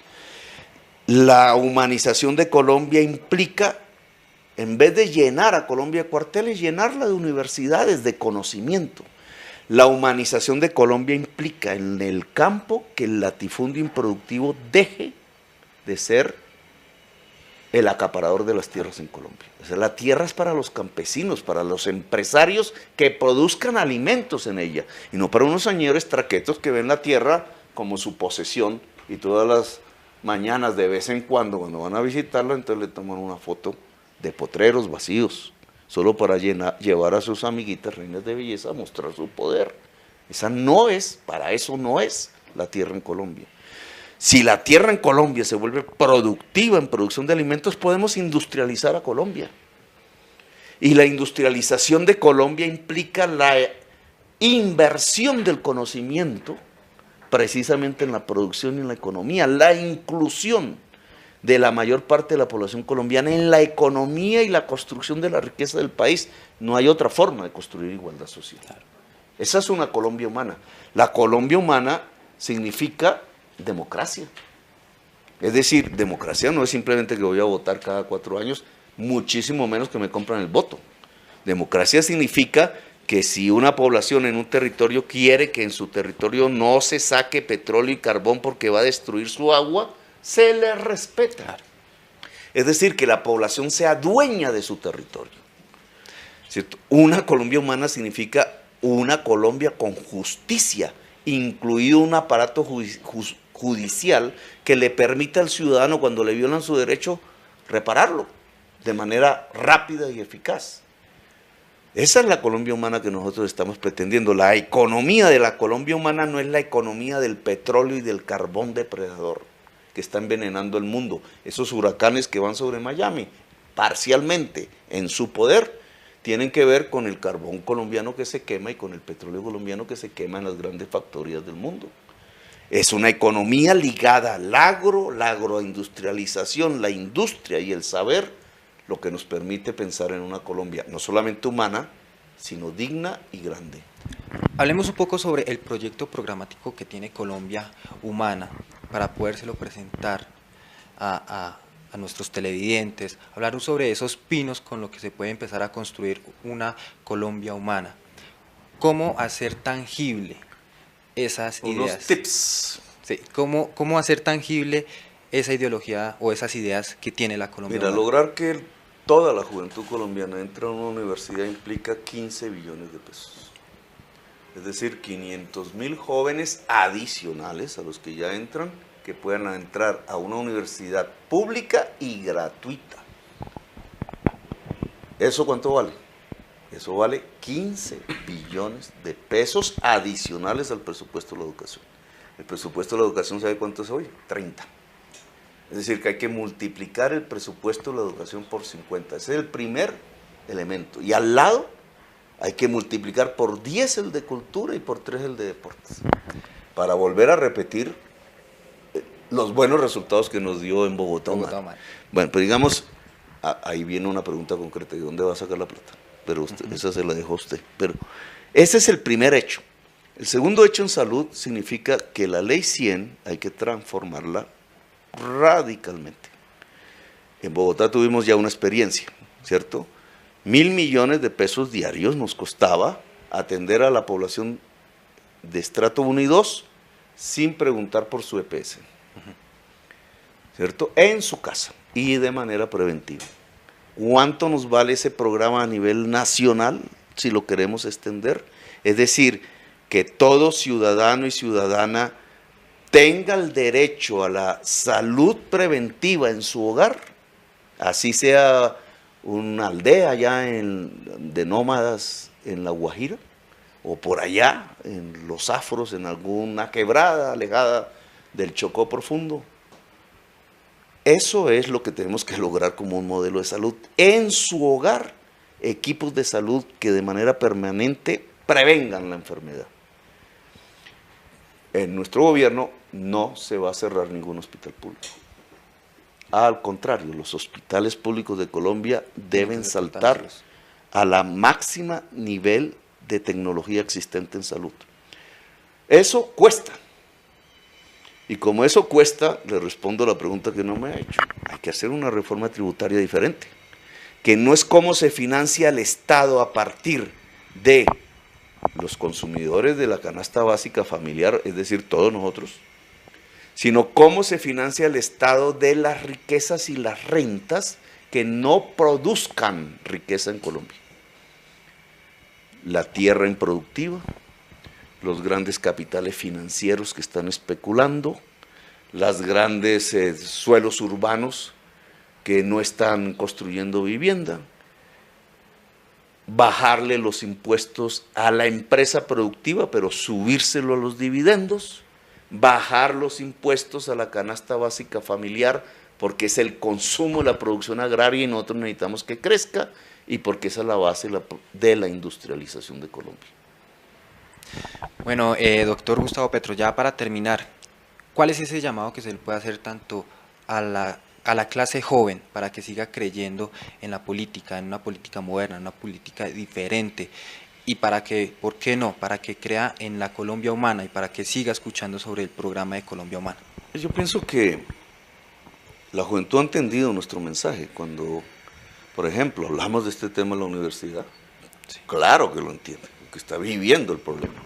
La humanización de Colombia implica, en vez de llenar a Colombia de cuarteles, llenarla de universidades, de conocimiento. La humanización de Colombia implica en el campo que el latifundio improductivo deje de ser el acaparador de las tierras en Colombia. O sea, la tierra es para los campesinos, para los empresarios que produzcan alimentos en ella, y no para unos señores traquetos que ven la tierra como su posesión y todas las mañanas de vez en cuando van a visitarla, entonces le toman una foto de potreros vacíos, solo para llevar a sus amiguitas reinas de belleza a mostrar su poder. Para eso no es la tierra en Colombia. Si la tierra en Colombia se vuelve productiva en producción de alimentos, podemos industrializar a Colombia. Y la industrialización de Colombia implica la inversión del conocimiento precisamente en la producción y en la economía, la inclusión de la mayor parte de la población colombiana en la economía y la construcción de la riqueza del país. No hay otra forma de construir igualdad social. Esa es una Colombia humana. La Colombia humana significa democracia. Es decir, democracia no es simplemente que voy a votar cada 4 años, muchísimo menos que me compran el voto. Democracia significa que si una población en un territorio quiere que en su territorio no se saque petróleo y carbón porque va a destruir su agua, se le respeta. Es decir, que la población sea dueña de su territorio. ¿Cierto? Una Colombia humana significa una Colombia con justicia, incluido un aparato judicial que le permita al ciudadano, cuando le violan su derecho, repararlo de manera rápida y eficaz. Esa es la Colombia humana que nosotros estamos pretendiendo. La economía de la Colombia humana no es la economía del petróleo y del carbón depredador que está envenenando el mundo. Esos huracanes que van sobre Miami, parcialmente en su poder, tienen que ver con el carbón colombiano que se quema y con el petróleo colombiano que se quema en las grandes factorías del mundo. Es una economía ligada al agro, la agroindustrialización, la industria y el saber, lo que nos permite pensar en una Colombia no solamente humana, sino digna y grande. Hablemos un poco sobre el proyecto programático que tiene Colombia Humana para podérselo presentar a nuestros televidentes, hablar sobre esos pinos con los que se puede empezar a construir una Colombia humana. ¿Cómo hacer tangible esas ideas? Unos tips. Sí, ¿cómo hacer tangible esa ideología o esas ideas que tiene la Colombia humana? Mira, lograr que toda la juventud colombiana entre a una universidad implica 15 billones de pesos. Es decir, 500.000 jóvenes adicionales a los que ya entran, que puedan entrar a una universidad pública y gratuita. ¿Eso cuánto vale? Eso vale 15 billones de pesos adicionales al presupuesto de la educación. El presupuesto de la educación, ¿sabe cuánto es hoy? 30. Es decir, que hay que multiplicar el presupuesto de la educación por 50. Ese es el primer elemento. Y al lado hay que multiplicar por 10 el de cultura y por 3 el de deportes. Para volver a repetir los buenos resultados que nos dio en Bogotá. Bueno, pues digamos, ahí viene una pregunta concreta. ¿De dónde va a sacar la plata? Pero usted, esa se la dejó a usted. Pero ese es el primer hecho. El segundo hecho en salud significa que la ley 100 hay que transformarla radicalmente. En Bogotá tuvimos ya una experiencia, ¿cierto? 1.000 millones de pesos diarios nos costaba atender a la población de estrato 1 y 2 sin preguntar por su EPS. ¿cierto? En su casa y de manera preventiva. ¿Cuánto nos vale ese programa a nivel nacional si lo queremos extender? Es decir, que todo ciudadano y ciudadana tenga el derecho a la salud preventiva en su hogar, así sea una aldea allá de nómadas en La Guajira, o por allá en los afros, en alguna quebrada alejada del Chocó profundo. Eso es lo que tenemos que lograr como un modelo de salud. En su hogar, equipos de salud que de manera permanente prevengan la enfermedad. En nuestro gobierno no se va a cerrar ningún hospital público. Al contrario, los hospitales públicos de Colombia deben saltar a la máxima nivel de tecnología existente en salud. Eso cuesta. Y como eso cuesta, le respondo a la pregunta que no me ha hecho. Hay que hacer una reforma tributaria diferente, que no es cómo se financia el Estado a partir de los consumidores de la canasta básica familiar, es decir, todos nosotros, sino cómo se financia el Estado de las riquezas y las rentas que no produzcan riqueza en Colombia. La tierra improductiva, los grandes capitales financieros que están especulando, los grandes suelos urbanos que no están construyendo vivienda, bajarle los impuestos a la empresa productiva, pero subírselo a los dividendos, bajar los impuestos a la canasta básica familiar, porque es el consumo, la producción agraria y nosotros necesitamos que crezca, y porque esa es la base de la industrialización de Colombia. Bueno, doctor Gustavo Petro, ya para terminar, ¿cuál es ese llamado que se le puede hacer tanto a la clase joven para que siga creyendo en la política, en una política moderna, en una política diferente, y para que, ¿por qué no?, para que crea en la Colombia humana y para que siga escuchando sobre el programa de Colombia Humana? Yo pienso que la juventud ha entendido nuestro mensaje. Cuando, por ejemplo, hablamos de este tema en la universidad, sí, claro que lo entiende, que está viviendo el problema.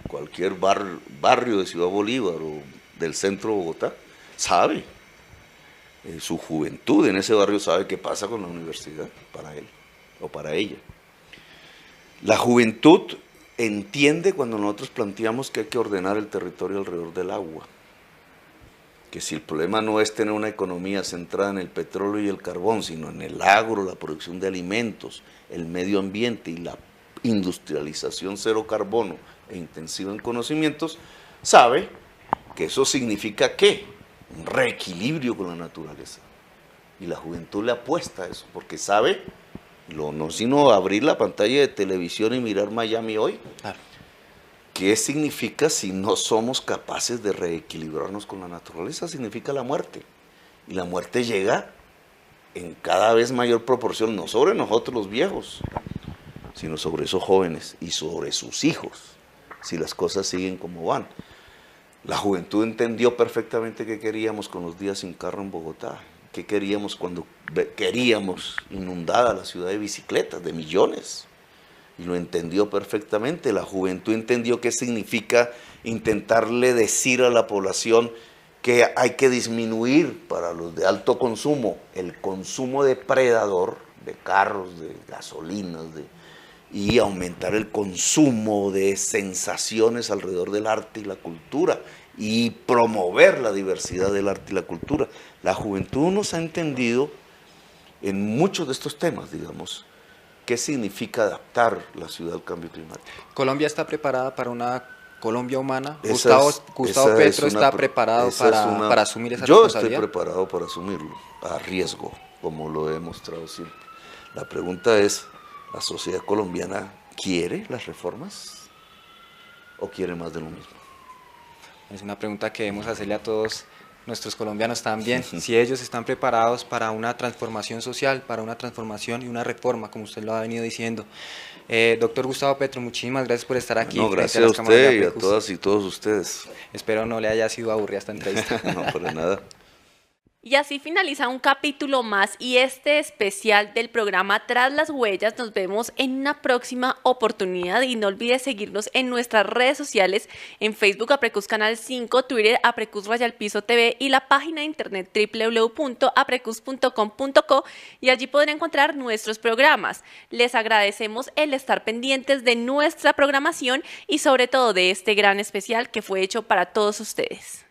Cualquier barrio de Ciudad Bolívar o del centro de Bogotá sabe, su juventud en ese barrio sabe qué pasa con la universidad para él o para ella. La juventud entiende cuando nosotros planteamos que hay que ordenar el territorio alrededor del agua, que si el problema no es tener una economía centrada en el petróleo y el carbón, sino en el agro, la producción de alimentos, el medio ambiente y la industrialización cero carbono e intensiva en conocimientos, sabe que eso significa ¿qué? Un reequilibrio con la naturaleza. Y la juventud le apuesta a eso, porque sabe, no sino abrir la pantalla de televisión y mirar Miami hoy, claro, ¿qué significa si no somos capaces de reequilibrarnos con la naturaleza? Significa la muerte. Y la muerte llega en cada vez mayor proporción, no sobre nosotros los viejos, sino sobre esos jóvenes y sobre sus hijos, si las cosas siguen como van. La juventud entendió perfectamente qué queríamos con los días sin carro en Bogotá, qué queríamos cuando queríamos inundada la ciudad de bicicletas, de millones, y lo entendió perfectamente. La juventud entendió qué significa intentarle decir a la población que hay que disminuir para los de alto consumo el consumo depredador de carros, de gasolinas, y aumentar el consumo de sensaciones alrededor del arte y la cultura y promover la diversidad del arte y la cultura. La juventud nos ha entendido en muchos de estos temas, digamos, qué significa adaptar la ciudad al cambio climático. ¿Colombia está preparada para una Colombia humana? Gustavo Petro está preparado para asumir esa responsabilidad. Yo estoy preparado para asumirlo, a riesgo, como lo he demostrado siempre. La pregunta es, ¿la sociedad colombiana quiere las reformas o quiere más de lo mismo? Es una pregunta que debemos hacerle a todos nuestros colombianos también, si ellos están preparados para una transformación social, para una transformación y una reforma, como usted lo ha venido diciendo. Doctor Gustavo Petro, muchísimas gracias por estar aquí. No, gracias a usted y a todas y todos ustedes. Espero no le haya sido aburrida esta entrevista. No, para nada. Y así finaliza un capítulo más y este especial del programa Tras las Huellas. Nos vemos en una próxima oportunidad y no olvides seguirnos en nuestras redes sociales, en Facebook Aprecus Canal 5, Twitter Aprecus_TV y la página de internet www.aprecus.com.co, y allí podrán encontrar nuestros programas. Les agradecemos el estar pendientes de nuestra programación y sobre todo de este gran especial que fue hecho para todos ustedes.